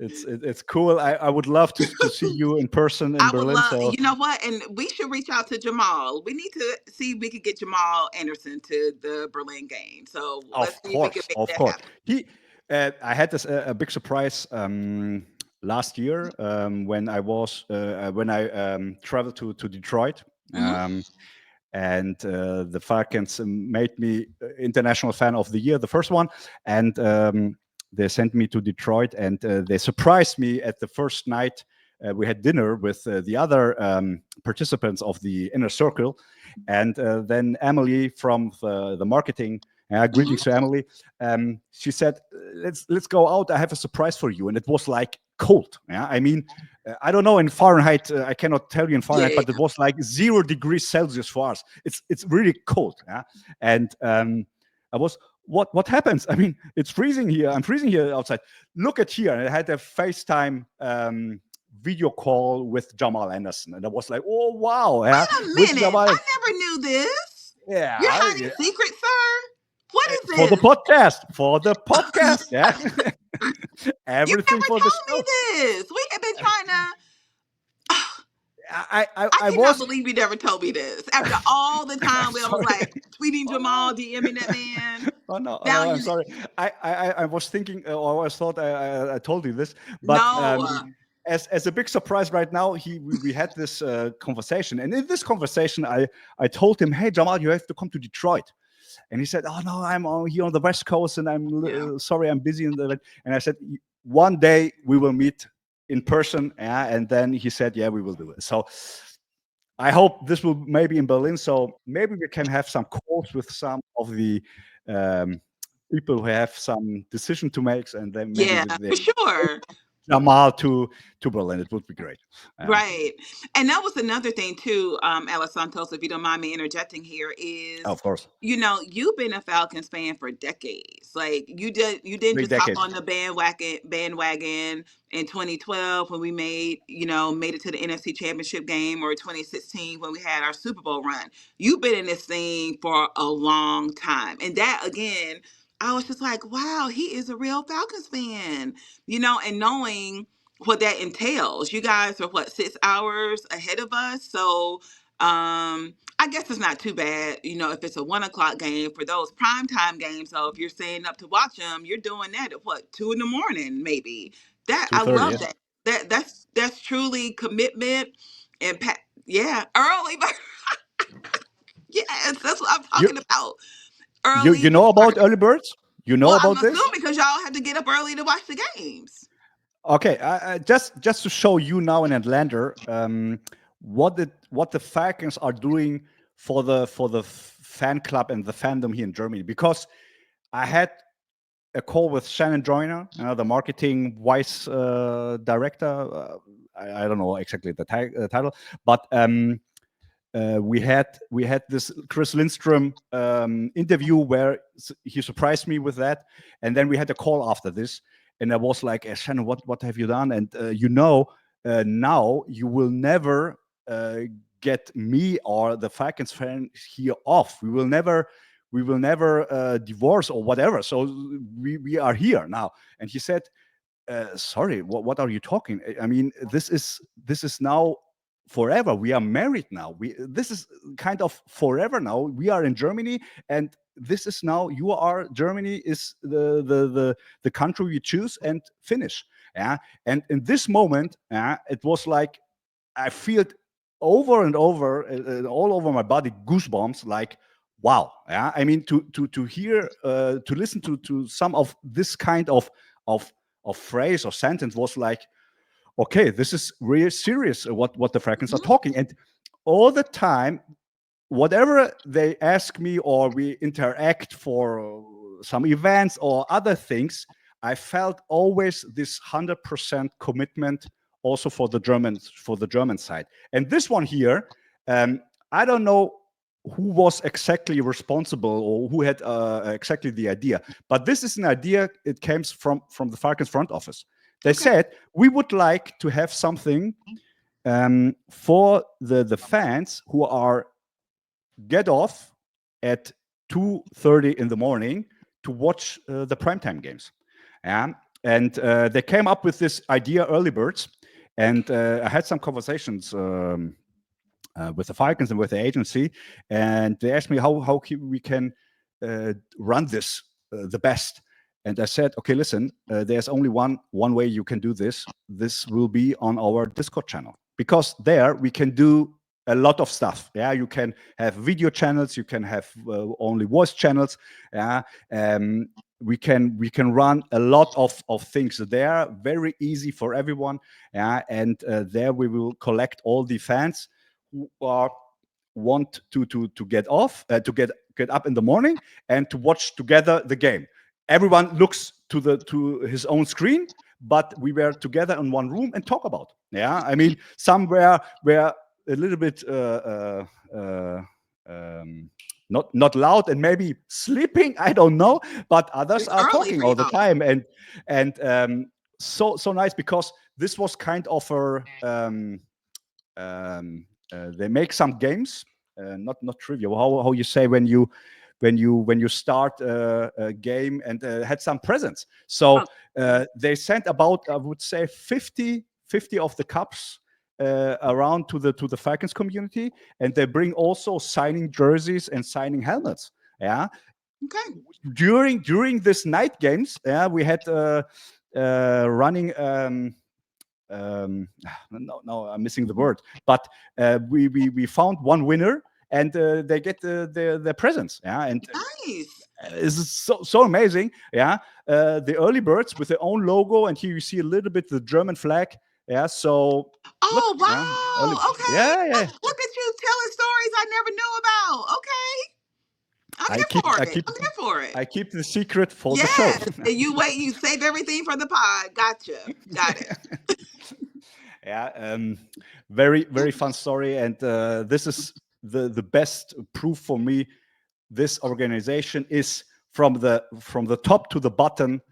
It's cool. I would love to see you in person in Berlin. So you know what? And we should reach out to Jamal. We need to see if we could get Jamal Anderson to the Berlin game. So let's see if we can make that happen. I had this a big surprise last year when I traveled to Detroit. And the Falcons made me International Fan of the Year, the first one. And they sent me to Detroit, and they surprised me at the first night. We had dinner with the other participants of the inner circle. And then Emily from the marketing, greetings to Emily. She said, let's go out. I have a surprise for you. And it was like cold. Yeah, I mean, I don't know in Fahrenheit. I cannot tell you in Fahrenheit, but it was like 0 degrees Celsius for us. It's really cold. Yeah, and I was, what happens? I mean, it's freezing here. I'm freezing here outside. Look at here. And I had a FaceTime video call with Jamal Anderson, and I was like, oh wow. Yeah, wait a minute. I never knew this. Yeah, you're hiding a secret, sir. What is it? For the podcast. Yeah. Everything you for never the told me this. We have been trying to. I cannot was believe you never told me this. After all the time where I was sorry. like tweeting Oh Jamal, no. DMing that man. Oh no, oh, Now no, I'm you sorry. I was thinking, or I thought I told you this, but no. as a big surprise right now, we had this conversation, and in this conversation, I told him, hey Jamal, you have to come to Detroit, and he said, oh no, I'm here on the West Coast, and I'm Yeah. sorry, I'm busy in the. And I said, one day we will meet in person, yeah, and then he said, yeah, we will do it. So I hope this will maybe in Berlin. So maybe we can have some calls with some of the um, people who have some decision to make, and then maybe Yeah, with the for sure. Jamal to Berlin. It would be great. Right. And that was another thing too, Alesantoz, if you don't mind me interjecting here, is Of course, you've been a Falcons fan for decades. Like you didn't big just hop decade. on the bandwagon in 2012 when we made it to the NFC Championship game, or 2016 when we had our Super Bowl run. You've been in this thing for a long time. And that again, I was just like, wow, he is a real Falcons fan. And knowing what that entails. You guys are 6 hours ahead of us. So I guess it's not too bad, if it's a 1 o'clock game for those primetime games. So if you're staying up to watch them, you're doing that at 2 in the morning, maybe. That I 2:30. love Yes. that's truly commitment and yeah, early. Yes, that's what I'm You talking about. you Early know bird. about early birds? You know Well, I'm about this? assuming because y'all have to get up early to watch the games. Okay, just to show you now in Atlanta, what the Falcons are doing for the fan club and the fandom here in Germany. Because I had a call with Shannon Joyner, the marketing vice director. I don't know exactly the title, but we had this Chris Lindstrom interview where he surprised me with that, and then we had a call after this, and I was like, Shannon, what have you done? And now you will never get me or the Falcons fan here off. We will never divorce or whatever. So we are here now. And he said, sorry, what are you talking? I mean, this is now forever. We are married now. This is kind of forever now. We are in Germany, and this is now Germany is the country we choose and finish. Yeah. And in this moment, it was like I feel it over and over, all over my body, goosebumps, like, wow. Yeah. I mean, to hear, to listen to some of this kind of phrase or sentence was like, okay, this is really serious. What the Falcons are talking, and all the time, whatever they ask me or we interact for some events or other things, I felt always this 100% commitment also for the German side. And this one here, I don't know who was exactly responsible or who had exactly the idea, but this is an idea. It came from the Falcons front office. They said, we would like to have something for the fans who are get off at 2:30 in the morning to watch the primetime games. And they came up with this idea, early birds. And I had some conversations with the Falcons and with the agency, and they asked me how we can run this the best. And I said, okay, listen, there's only one way you can do this. This will be on our Discord channel, because there we can do a lot of stuff. Yeah, you can have video channels, you can have only voice channels. Yeah, we can run a lot of things there, very easy for everyone. Yeah, and there we will collect all the fans who want to get off, to get up in the morning and to watch together the game. Everyone looks to his own screen, but we were together in one room and talk about. Yeah, I mean, somewhere where a little bit not loud and maybe sleeping, I don't know, but others are talking all the time, and so nice, because this was kind of they make some games, not trivia. How you say when you start a game, and had some presents. So they sent about, I would say, 50 of the cups around to the Falcons community, and they bring also signing jerseys and signing helmets. Yeah, Okay. during this night games, yeah, we had running. No, I'm missing the word. But we found one winner, and they get their presents. Yeah, and Nice. this is so amazing. Yeah, the early birds with their own logo, and here you see a little bit the German flag. Yeah, so look, Oh yeah, early, wow. Okay. yeah. Look at you telling stories I never knew about. Okay. I'm I here keep for I it. keep I'm here for it. I keep the secret for the show. Yes. And you wait, you save everything for the pod. Gotcha. Got it. Yeah, very fun story, and this is the best proof for me. This organization is from the top to the bottom,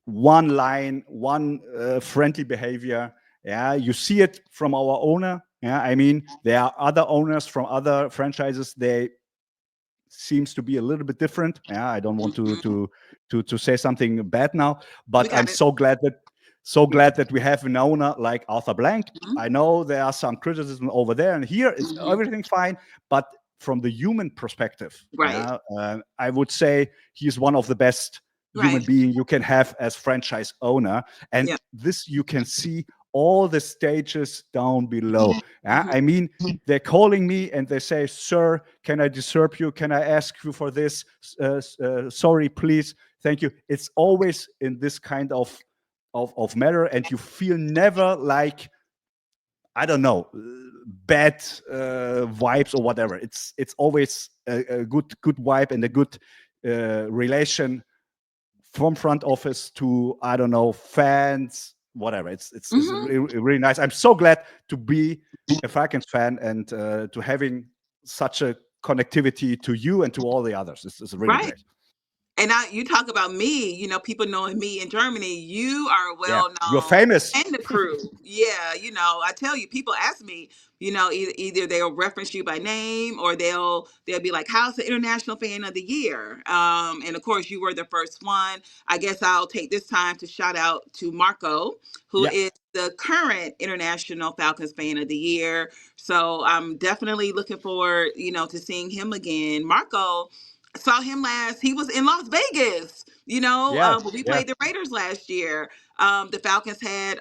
one line, one friendly behavior. Yeah, you see it from our owner. Yeah, I mean, there are other owners from other franchises. They seems to be a little bit different. Yeah, I don't want to say something bad now, We but I'm got it. so glad that we have an owner like Arthur Blank. I know there are some criticism over there, and here it's everything fine, but from the human perspective, Right. I would say he's one of the best human Right. being you can have as franchise owner, and Yeah. this you can see all the stages down below. Mhm. I mean, they're calling me and they say, "Sir, can I disturb you? Can I ask you for this? Sorry, please, thank you." It's always in this kind of matter, and you feel never like, I don't know, bad vibes or whatever. It's always a good vibe and a good relation from front office to, I don't know, fans, whatever. It's really nice. I'm so glad to be a Falcons fan and to having such a connectivity to you and to all the others. It's really Right. great. And you talk about me, people knowing me in Germany, you are Yeah, well you're known famous. and the crew. Yeah, I tell you, people ask me, either they'll reference you by name or they'll be like, "How's the international fan of the year?" And of course, you were the first one. I guess I'll take this time to shout out to Marco, who Yeah, is the current international Falcons fan of the year. So I'm definitely looking forward, to seeing him again. Marco, saw him last. He was in Las Vegas, yeah, when we yeah. played the Raiders last year. The Falcons had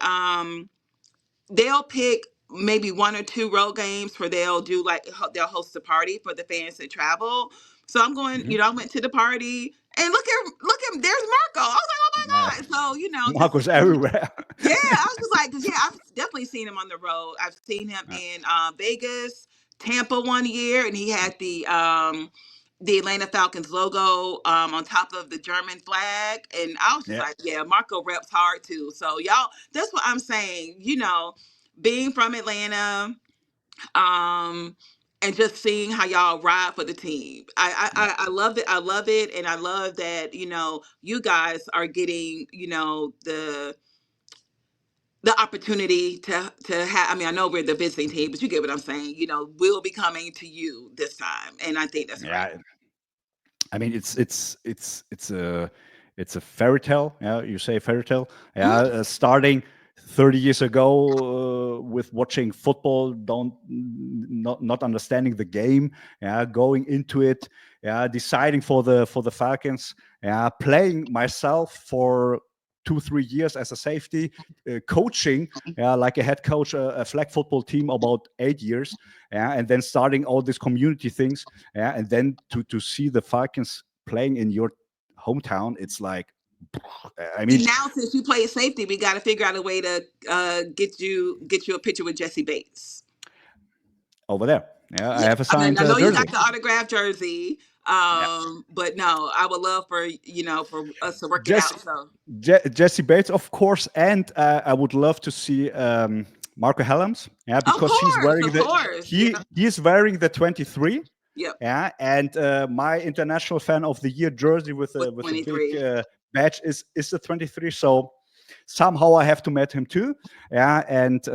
they'll pick maybe one or two road games where they'll do like they'll host a party for the fans that travel. So I'm going, Mhm. I went to the party and look at there's Marco. I was like, oh Yeah. my God. So, just Marco's everywhere. yeah, I was just like, 'cause, yeah, I've definitely seen him on the road. I've seen him Yeah, in Vegas, Tampa one year, and he had the Atlanta Falcons logo on top of the German flag, and I was just yeah, like, yeah, Marco reps hard too. So y'all, that's what I'm saying. Being from Atlanta, and just seeing how y'all ride for the team. yeah. I love it. I love it, and I love that you guys are getting the opportunity to have. I mean, I know we're the visiting team, but you get what I'm saying. We'll be coming to you this time, and I think that's great. Yeah. I mean, it's a fairy tale. Yeah, you say fairy tale. Yeah, Mhm. starting 30 years ago with watching football, not understanding the game. Yeah, going into it. Yeah, deciding for the Falcons. Yeah, playing myself for 2-3 years as a safety, coaching. Yeah, like a head coach, a flag football team about 8 years. Yeah, and then starting all these community things. Yeah, and then to see the Falcons playing in your hometown, it's like, I mean, And now, since you play safety, we got to figure out a way to get you a picture with Jesse Bates. over there. Yeah, I Yeah, have a I mean, signed I know you got jersey. the autographed jersey, Yeah, but no, I would love for for us to work it Jesse, out. So Jesse Bates, of course, and I would love to see Marco Helms. Yeah, because of course, yeah, he is wearing the 23. yep, Yeah, and my international fan of the year jersey with with a big 23. badge is the 23. So somehow I have to meet him too. Yeah, and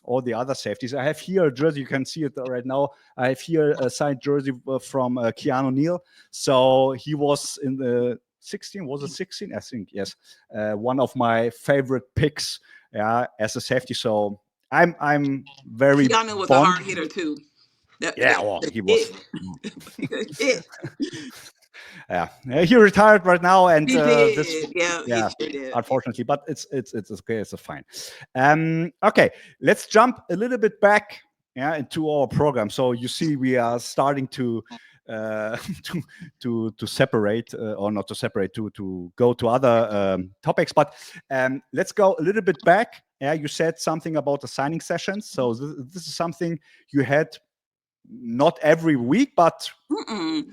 all the other safeties. I have here a jersey. You can see it right now. I have here a signed jersey from Keanu Neal. So he was in the 16. Was it 16? I think yes. One of my favorite picks. Yeah, as a safety. So I'm very Keanu was a fond. hard hitter too. Yeah, well, he was. It, Yeah, he retired right now, and he this, did. Yeah, he yeah, sure did. unfortunately, but it's okay, it's fine. Okay, let's jump a little bit back, yeah, into our program. So you see, we are starting to to separate, or not to separate, to go to other topics. But let's go a little bit back. Yeah, you said something about the signing sessions. So this is something you had not every week, but Mm-mm.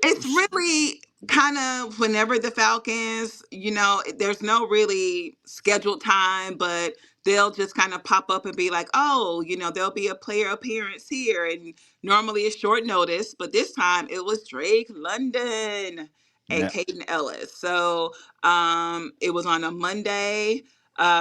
It's really kind of whenever the Falcons, there's no really scheduled time, but they'll just kind of pop up and be like, oh, there'll be a player appearance here. And normally it's short notice, but this time it was Drake London and yeah, Caden Ellis. So it was on a Monday.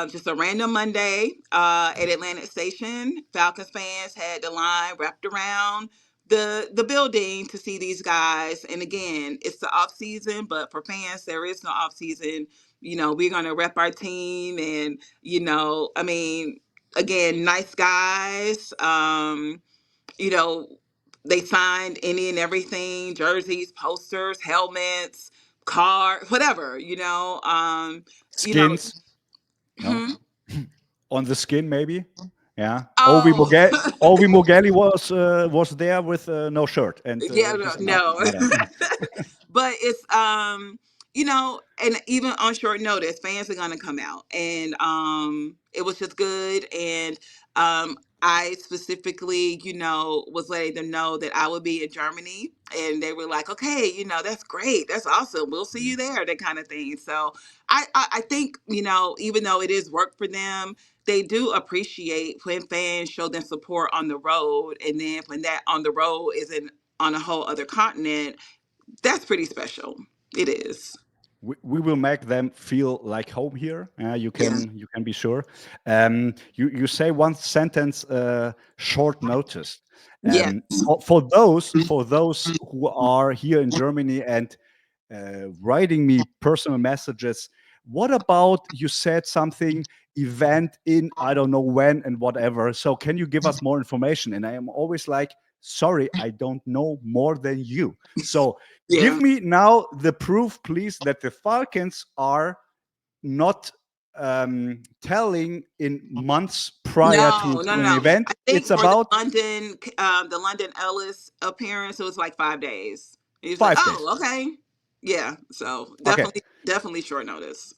Just a random Monday at Atlantic Station. Falcons fans had the line wrapped around the building to see these guys. And again, it's the off season, but for fans there is no off season. We're going to rep our team, and I mean, again, nice guys. You know they signed any and everything: jerseys, posters, helmets, car, whatever. You know skins. No, hmm? on the skin maybe. Yeah, Oh. Ovi Mogeli was there with no shirt, and Yeah, this is not. no. But it's and even on short notice, fans are gonna come out, and it was just good. And I specifically, was letting them know that I would be in Germany, and they were like, okay, that's great, that's awesome, we'll see you there, that kind of thing. So I think, even though it is work for them, they do appreciate when fans show them support on the road, and then when that on the road is on a whole other continent, that's pretty special. It is. We will make them feel like home here. You Yeah. can be sure. You say one sentence, short notice. Yeah. For those who are here in Germany and writing me personal messages, what about, you said something, event in I don't know when and whatever. So can you give us more information? And I am always like, sorry, I don't know more than you. So Yeah. give me now the proof, please, that the Falcons are not telling in months prior No, no, to an no. event. I It's think for about the London Ellis appearance, it was like 5 days. He was like, 5 days. oh, okay. Yeah. So Okay. definitely short notice.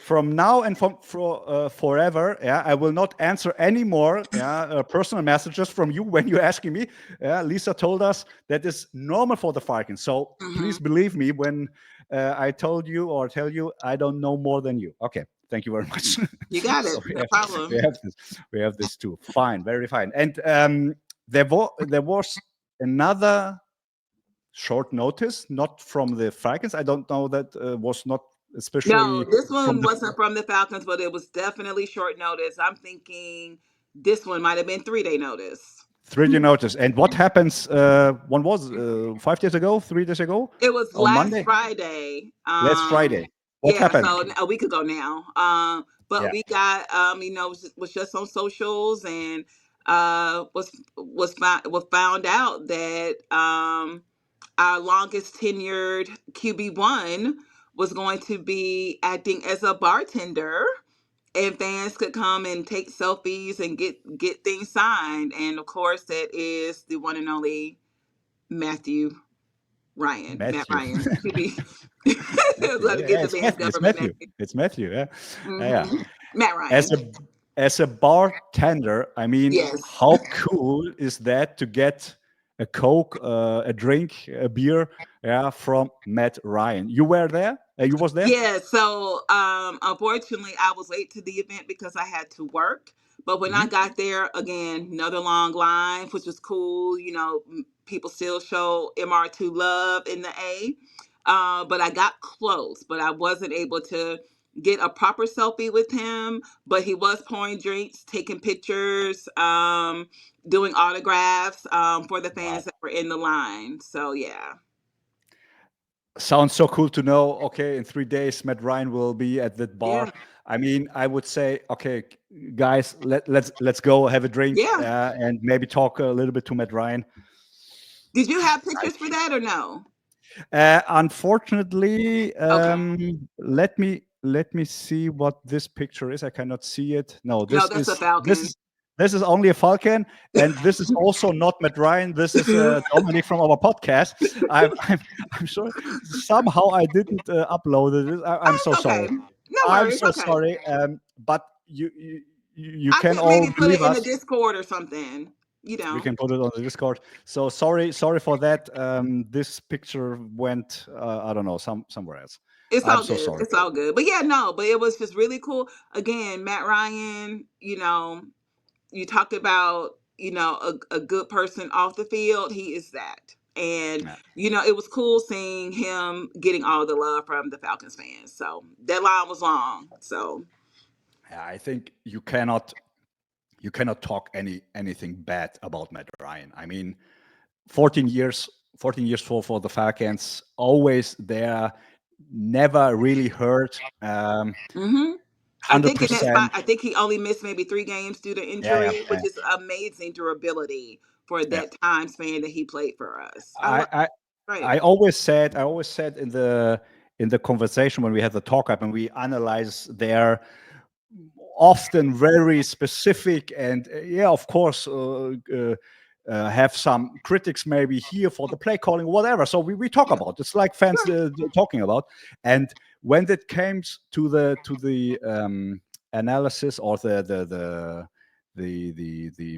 From now and for forever, yeah, I will not answer any more, yeah, personal messages from you when you're asking me. Yeah, Lisa told us that is normal for the Falcons. So please believe me when I told you or tell you I don't know more than you. Okay, thank you very much. You got it. So No problem. we have this too. Fine, very fine. And there was another short notice, not from the Falcons. I don't know, that was not No, especially this from one the wasn't from the Falcons, but it was definitely short notice. I'm thinking this one might have been 3-day notice. 3D notice. And what happens? One was 5 days ago, 3 days ago, It was on last Monday, Friday. last Friday. What Yeah, happened? so a week ago now. But Yeah, we got was just on socials, and was found out that our longest tenured QB1 was going to be acting as a bartender, and fans could come and take selfies and get things signed. And of course, that is the one and only Matthew Matt Matthew. Ryan, QB. Matthew. Let to get Yeah, the it's man's Matthew. It's government Matthew. name. It's Matthew. Yeah, yeah. Matt As Ryan. a bartender, I mean, Yes. how cool is that to get a Coke, a drink, a beer, yeah, from Matt Ryan? You were there? You was there? Yeah, so unfortunately I was late to the event because I had to work. But when I Mhm. got there, again, another long line, which was cool. People still show MR2 love in the A. But I got close, but I wasn't able to get a proper selfie with him. But he was pouring drinks, taking pictures, doing autographs for the fans Wow. that were in the line. So yeah. Sounds so cool to know. Okay, in 3 days, Matt Ryan will be at that bar. Yeah. I mean, I would say, okay, guys, let's go have a drink Yeah. and maybe talk a little bit to Matt Ryan. Did you have pictures for that or no? Unfortunately, Okay. let me see what this picture is. I cannot see it. No, No, that's a Falcon. this is only a Falcon, and this is also not Matt Ryan. This is Dominic from our podcast. I'm sure somehow I didn't upload it. I'm Oh, so it's okay. sorry. No I'm worries. so Okay. sorry. But you I can could all maybe put believe it in the us. Discord or something. You We know, can put it on the Discord. So sorry for that. This picture went I don't know somewhere else. it's I'm all so good. sorry. It's all good. But yeah, no, but it was just really cool. Again, Matt Ryan, you know, you talk about, you know, a good person off the field. He is that. And, Yeah. you know, it was cool seeing him getting all the love from the Falcons fans. So that line was long. So, Yeah, I think you cannot talk anything bad about Matt Ryan. I mean, 14 years 14 years for the Falcons, always there, never really hurt. hmm I think in that spot, 100%. I think he only missed maybe 3 games due to Yeah, yeah, injury, yeah. which is amazing durability for Yeah. that time span that he played for us. I I, love I right. I always said in the conversation when we had the talk up and we analyze their often very specific and yeah, of course, have some critics maybe here for the play calling, whatever. So we talk Yeah. about it's like fans Sure. talking about. And when it came to the analysis or the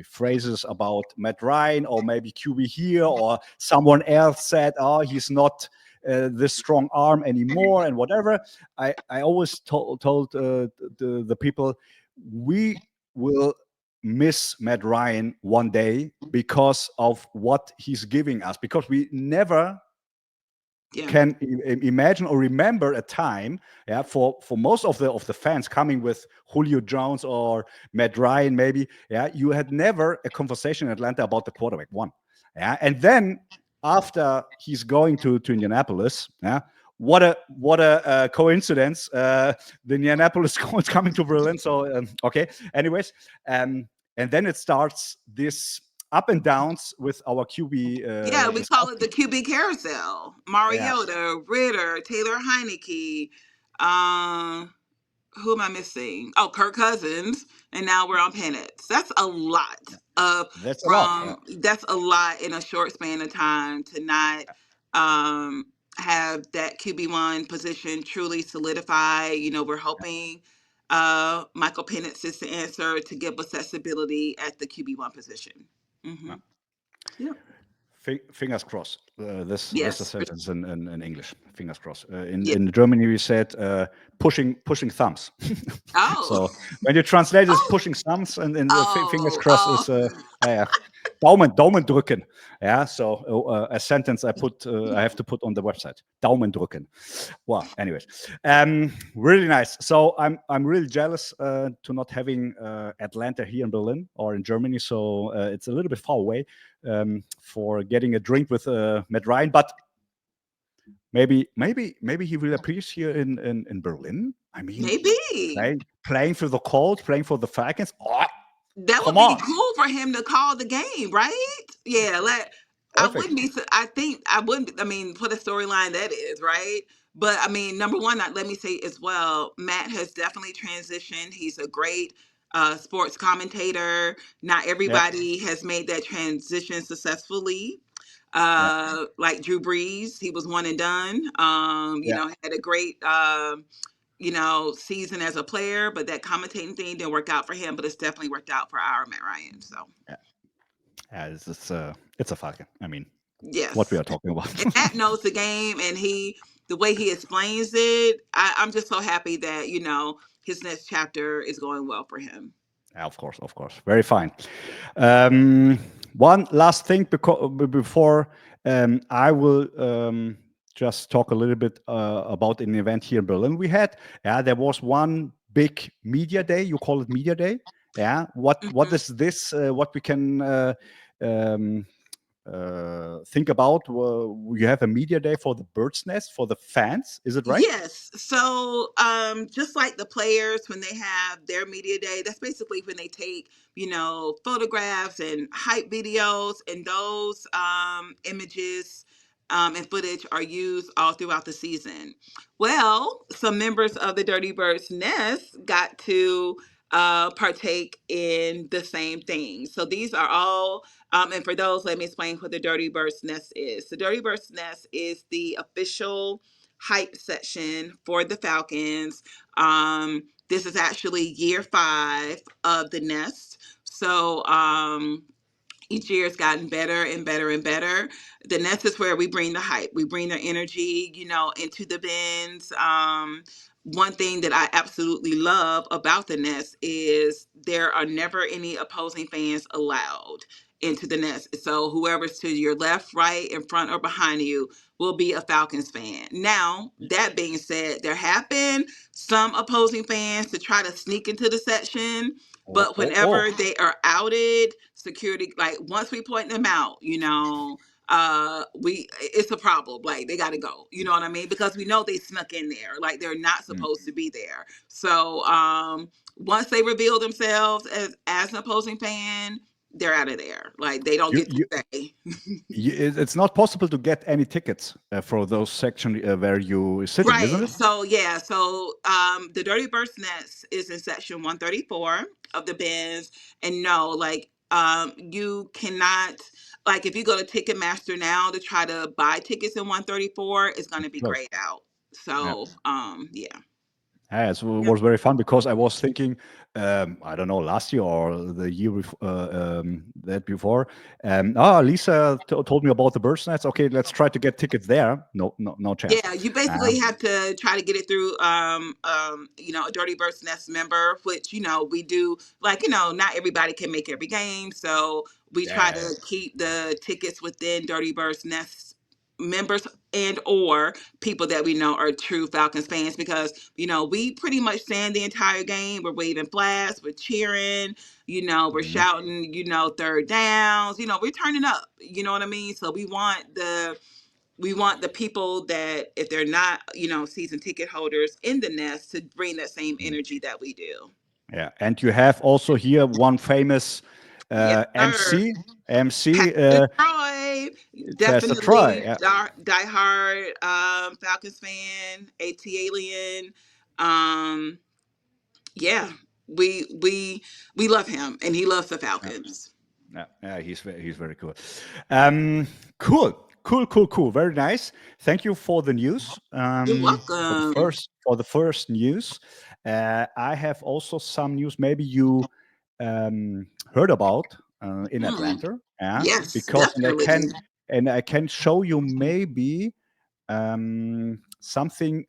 phrases about Matt Ryan or maybe QB here or someone else said, oh, he's not this strong arm anymore and whatever. I always told the people, we will miss Matt Ryan one day because of what he's giving us, because we never Yeah. can imagine or remember a time, yeah, for most of the fans coming with Julio Jones or Matt Ryan, maybe, yeah, you had never a conversation in Atlanta about the quarterback one, yeah, and then after he's going to Indianapolis, yeah, what a coincidence, the Indianapolis Colts coming to Berlin. So okay, anyways, and then it starts this up and downs with our QB Yeah, we call it the discussion. QB Carousel. Yeah. Mariota, Ritter, Taylor Heineke. Um, who am I missing? Oh, Kirk Cousins, and now we're on Penix. That's a lot of That's a lot. Yeah. from. That's a lot in a short span of time to not um, have that QB1 position truly solidify. You know, we're hoping Michael Penix is the answer to give us that stability at the QB1 position. Yeah. Yeah. Fingers crossed. This is a Yes. sentence in English. Fingers crossed. Yeah. In Germany, we said pushing thumbs. Oh. So when you translate, it's Oh. pushing thumbs, and fingers Oh. crossed Oh. is yeah. Daumen drücken. Yeah. So a sentence I have to put on the website. Daumen drücken. Well, anyways, really nice. So I'm really jealous to not having Atlanta here in Berlin or in Germany. So it's a little bit far away for getting a drink with Matt Ryan, but maybe he will appear here in Berlin. I mean, Maybe. playing for the Colts, playing for the Falcons. Oh, That would come be on. cool for him to call the game, right? Yeah, I Perfect. wouldn't be. I think I wouldn't. I mean, what a storyline that is, right? But I mean, number one, let me say as well, Matt has definitely transitioned. He's a great sports commentator. Not Yeah. everybody has made that transition successfully. Yeah. Like Drew Brees, he was one and done. You Yeah. know, had a great you know, season as a player, but that commentating thing didn't work out for him, but it's definitely worked out for our Matt Ryan. So Yeah, it's a Falcon. I mean, what we yes. are talking about. And Matt knows the game and the way he explains it, I'm just so happy that, you know, his next chapter is going well for him. Yeah, of course, very fine. One last thing before I will just talk a little bit about an event here in Berlin we had. Yeah, there was one big media day. You call it media day. Yeah. What is this? What we can think about? You have a media day for the Bird's Nest for the fans. Is it right? Yes. So, just like the players when they have their media day, that's basically when they take, photographs and hype videos, and those images and footage are used all throughout the season. Well, some members of the Dirty Bird's Nest got to partake in the same thing. So these are all, and for those, let me explain what the Dirty Bird's Nest is. The Dirty Bird's Nest is the official hype section for the Falcons. This is actually year 5 of the Nest. So each year it's gotten better and better and better. The Nest is where we bring the hype. We bring the energy, into the bins. One thing that I absolutely love about the Nest is there are never any opposing fans allowed into the Nest. So whoever's to your left, right, in front, or behind you will be a Falcons fan. Now, that being said, there have been some opposing fans to try to sneak into the section, but whenever they are outed, security, like once we point them out, it's a problem. Like they got to go. You know what I mean? Because we know they snuck in there. Like they're not supposed to be there. So once they reveal themselves as an opposing fan, they're out of there. Like they don't get to stay. It's not possible to get any tickets for those sections where you sitting, Right. isn't it? So the Dirty Bird's Nest is in section 134 of the bins, and no, like you cannot, like if you go to Ticketmaster now to try to buy tickets in 134, it's going to be grayed out. So yeah. Yeah, it was very fun because I was thinking, I don't know, last year or the year that before. Lisa told me about the Bird's Nest. Okay, let's try to get tickets there. No chance. Yeah, you basically have to try to get it through, a Dirty Bird's Nest member, which we do. Like not everybody can make every game, so we try to keep the tickets within Dirty Bird's Nest members and or people that we know are true Falcons fans, because we pretty much stand the entire game. We're waving flags, we're cheering, we're shouting, third downs, we're turning up, you know what I mean? So we want the people that, if they're not season ticket holders in the Nest, to bring that same energy that we do. Yeah, and you have also here one famous MC. Troy, definitely diehard Falcons fan, AT Alien. We love him, and he loves the Falcons. Yeah, he's very cool. Cool. Very nice. Thank you for the news. You're welcome. For the first news, I have also some news. Maybe you heard about in Atlanta. Yeah. Yes, because definitely. I can show you maybe something.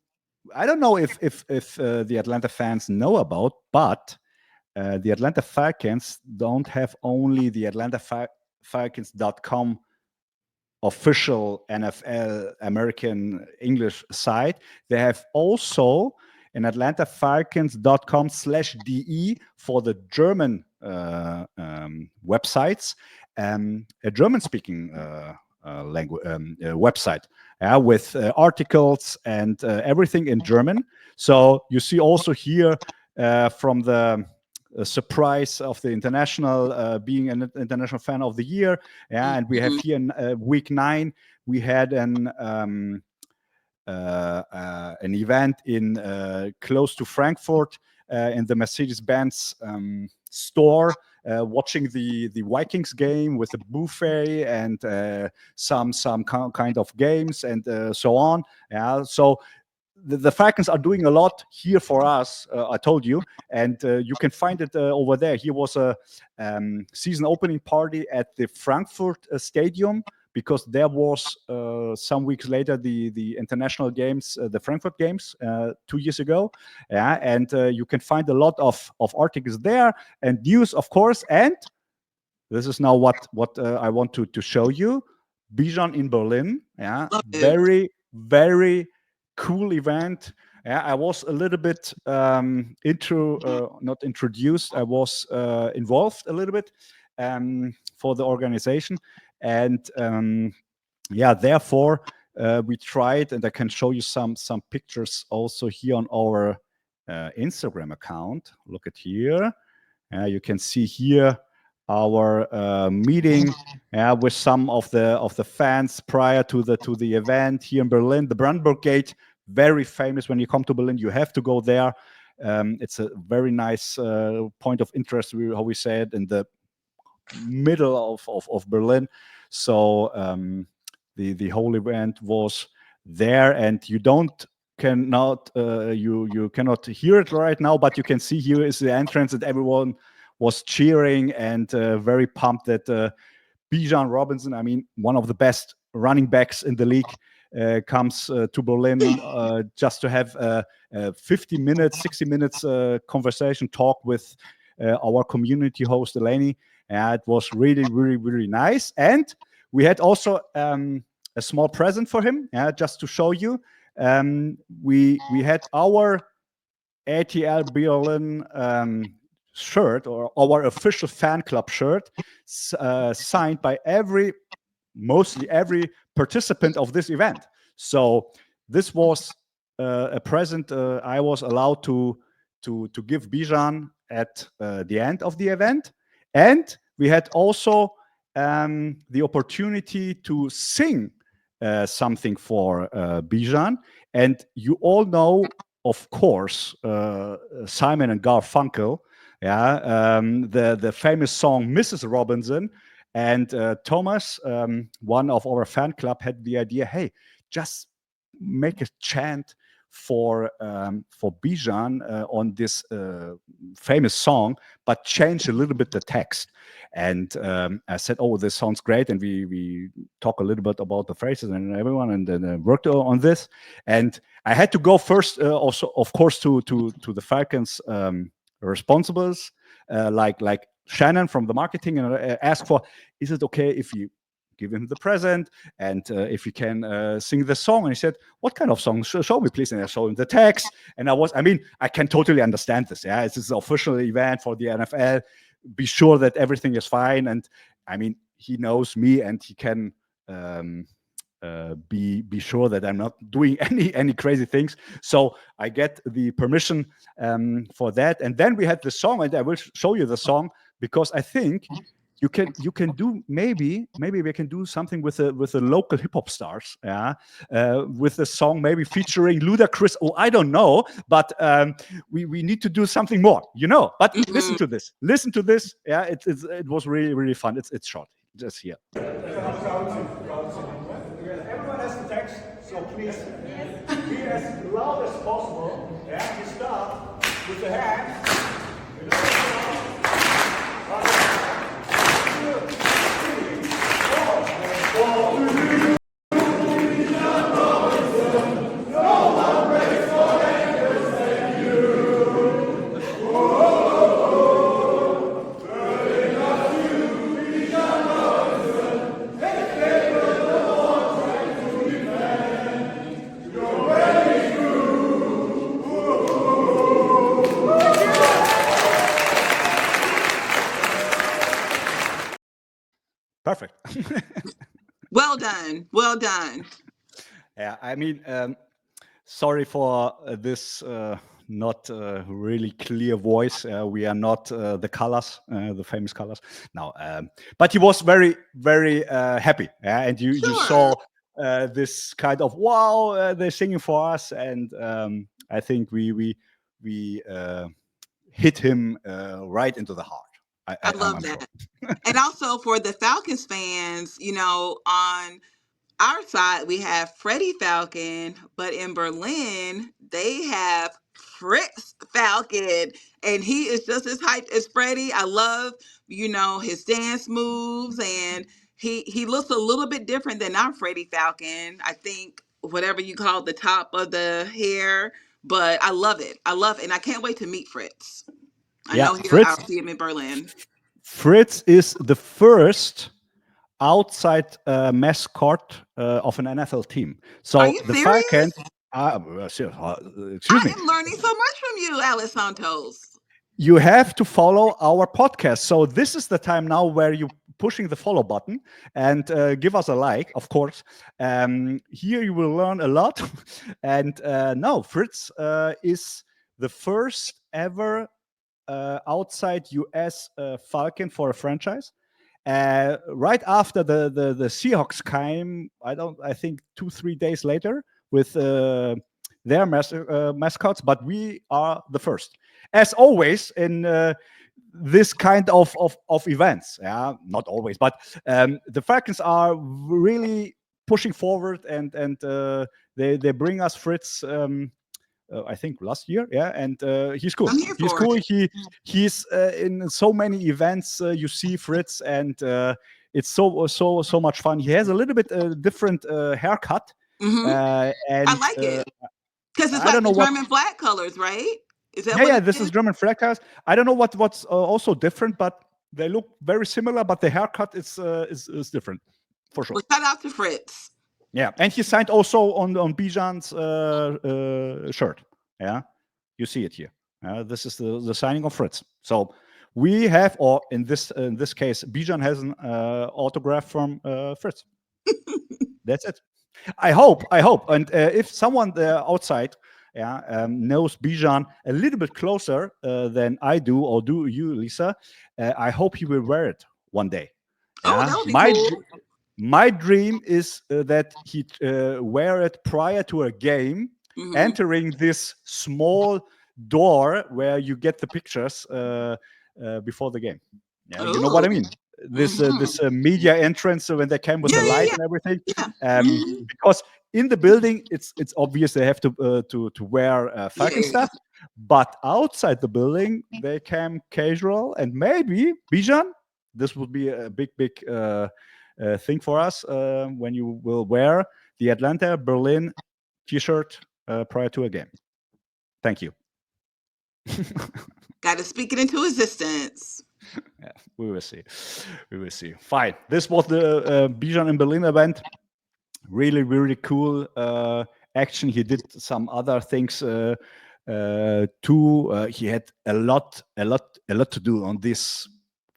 I don't know if the Atlanta fans know about, but the Atlanta Falcons don't have only the AtlantaFalcons.com official NFL American English site. They have also an AtlantaFalcons.com/de for the German websites, a German-speaking language website, with articles and everything in German. So you see also here from the surprise of the international, being an international fan of the year. Yeah, and we have here in week 9, we had an event in close to Frankfurt in the Mercedes-Benz store, watching the Vikings game with a buffet and some kind of games and so on. Yeah, so the Falcons are doing a lot here for us, I told you, and you can find it over there. Here was a season opening party at the Frankfurt Stadium, because there was some weeks later the international games, the Frankfurt games 2 years ago. Yeah, and you can find a lot of articles there and news, of course. And this is now what I want to show you. Bijan in Berlin. Yeah, very cool event. Yeah, I was a little bit not introduced. I was involved a little bit for the organization, And yeah, therefore we tried, and I can show you some pictures also here on our Instagram account. Look at here. You can see here our meeting with some of the fans prior to the event here in Berlin. The Brandenburg Gate, very famous. When you come to Berlin, you have to go there. It's a very nice point of interest, how we say it, in the middle of Berlin. So the whole event was there, and you cannot hear it right now, but you can see here is the entrance, and everyone was cheering and very pumped that Bijan Robinson, I mean, one of the best running backs in the league, comes to Berlin just to have a 50 minutes, 60 minutes conversation talk with our community host, Eleni. It was really, really, really nice. And we had also a small present for him, just to show you. We had our ATL Berlin shirt, or our official fan club shirt, signed by mostly every participant of this event. So this was a present I was allowed to give Bijan at the end of the event. And we had also the opportunity to sing something for Bijan. And you all know, of course, Simon and Garfunkel, the famous song Mrs. Robinson. And Thomas, one of our fan club, had the idea, hey, just make a chant for Bijan on this famous song, but change a little bit the text. And I said, oh, this sounds great. And we talk a little bit about the phrases and everyone, and then worked on this. And I had to go first, also, of course, to the Falcons responsibles, like Shannon from the marketing, and ask for, is it okay if you give him the present, and if he can sing the song? And he said, what kind of song? Show me, please. And I showed him the text. And I can totally understand this. Yeah, it's an official event for the NFL. Be sure that everything is fine. And I mean, he knows me, and he can be sure that I'm not doing any crazy things. So I get the permission for that. And then we had the song, and I will show you the song, because I think you can do, maybe we can do something with the local hip hop stars, with the song maybe featuring Ludacris. Oh, I don't know, but we need to do something more, But listen to this. Yeah, it was really, really fun. It's short, just here. Everyone has the text, so please be as loud as possible. Yeah, you start with the hands. Perfect. Well done. Well done. Yeah, I mean, sorry for this not really clear voice. We are not the colors, the famous colors. No, but he was very, very happy. Yeah, and you saw this kind of, wow, they're singing for us, and I think we hit him right into the heart. I love that. And also for the Falcons fans, on our side, we have Freddie Falcon, but in Berlin, they have Fritz Falcon, and he is just as hyped as Freddie. I love, his dance moves, and he looks a little bit different than our Freddie Falcon. I think whatever you call the top of the hair, but I love it. And I can't wait to meet Fritz. I know I'll see him in Berlin. Fritz is the first outside mascot of an NFL team. So are you the serious? Falcons. Excuse me. I am learning so much from you, Alesantoz. You have to follow our podcast. So this is the time now where you pushing the follow button and give us a like, of course. Here you will learn a lot. And no, Fritz is the first ever outside US Falcon for a franchise. Right after the Seahawks came, I think 2-3 days later with their mascots, but we are the first. As always in this kind of events, yeah, not always, but the Falcons are really pushing forward, and they bring us Fritz. I think last year, yeah, and he's cool. I'm here He's for cool. it. He's in so many events. You see Fritz, and it's so much fun. He has a little bit different haircut, hmm and I like it because it's I like don't know the what. German flag colors, right? Is that Yeah, what yeah. it This is German flag colors. I don't know what's also different, but they look very similar. But the haircut is different, for sure. Well, shout out to Fritz. Yeah, and he signed also on Bijan's shirt. Yeah, you see it here. This is the signing of Fritz. So we have, or in this case, Bijan has an autograph from Fritz. That's it. I hope, and if someone outside, knows Bijan a little bit closer than I do, or do you, Lisa, I hope he will wear it one day. Oh, Yeah, that would be cool. my dream is that he wear it prior to a game, Mhm. entering this small door where you get the pictures before the game. Yeah, you know what I Ooh. mean. This Mhm. media entrance when they came with Yeah, the yeah, light yeah. and everything. Yeah. Mhm. Because in the building, it's obvious they have to wear Falcon Yeah. stuff, but outside the building they came casual, and maybe Bijan, this would be a big thing for us when you will wear the Atlanta Berlin T-shirt prior to a game. Thank you. Got to speak it into existence. Yeah, we will see. We will see. Fine. This was the Bijan in Berlin event. Really, really cool action. He did some other things too. He had a lot to do on these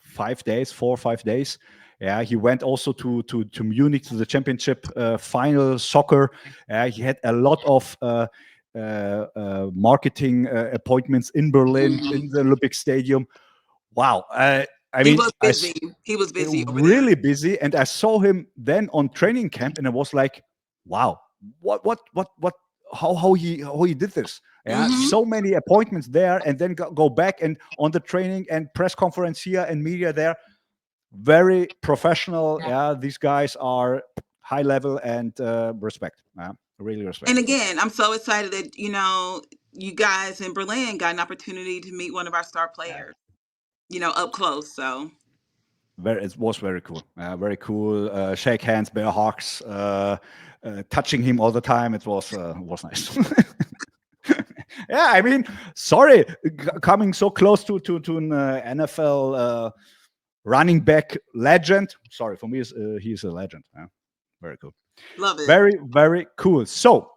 5 days, 4 or 5 days. Yeah, he went also to Munich to the championship final soccer. He had a lot of marketing appointments in Berlin, in the Olympic Stadium. Wow. I He mean, was busy. He was busy over there. really busy, and I saw him then on training camp, and I was like, wow, what, how he did this. Yeah, Mhm. so many appointments there, and then go back and on the training and press conference here and media there. Very professional. Yeah, these guys are high level, and respect. Really respect. And again, I'm so excited that you guys in Berlin got an opportunity to meet one of our star players, up close. So It was very cool. Very cool. Shake hands, bear hugs, touching him all the time. It was nice. Yeah, I mean, sorry, coming so close to an NFL running back legend. Sorry, for me, he's a legend. Very cool. love it. Very, very cool. So,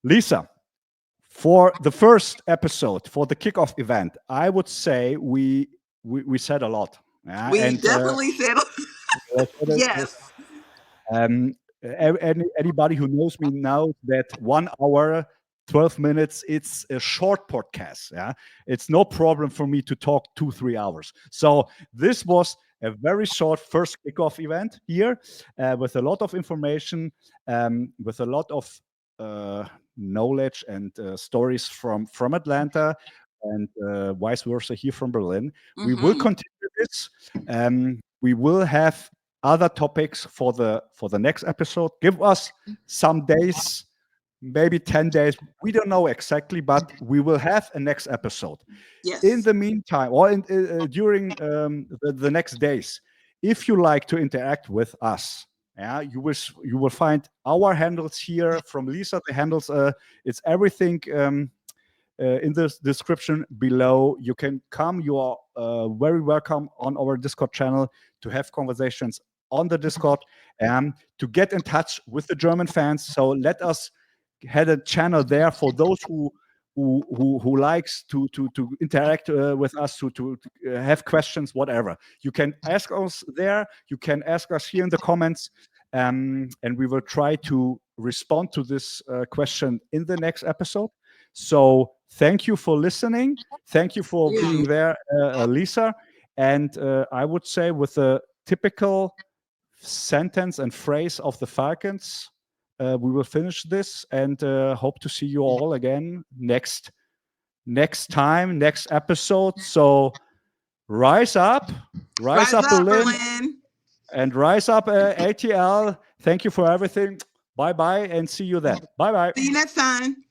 Lisa, for the first episode, for the kickoff event, I would say we said a lot. We and definitely said yes. Anybody who knows me knows that 1 hour, 12 minutes, it's a short podcast. Yeah, it's no problem for me to talk 2-3 hours. So this was a very short first kickoff event here with a lot of information, with a lot of knowledge and stories from Atlanta, and vice versa here from Berlin. We will Mhm. continue this. We will have other topics for the next episode. Give us some days, maybe 10 days. We don't know exactly, but we will have a next episode. Yes. In the meantime, or during the next days, if you like to interact with us, you will find our handles here from Lisa. The handles, it's everything in the description below. You can come. You are very welcome on our Discord channel to have conversations on the Discord and to get in touch with the German fans. So let us had a channel there for those who who likes to interact with us, to have questions, whatever. You can ask us there. You can ask us here in the comments, and we will try to respond to this question in the next episode. So thank you for listening. Thank you for being there, Lisa. And I would say with a typical sentence and phrase of the Falcons, we will finish this and hope to see you all again next time, next episode. So rise up Berlin, and rise up ATL. Thank you for everything. Bye and see you then. Bye. See you next time.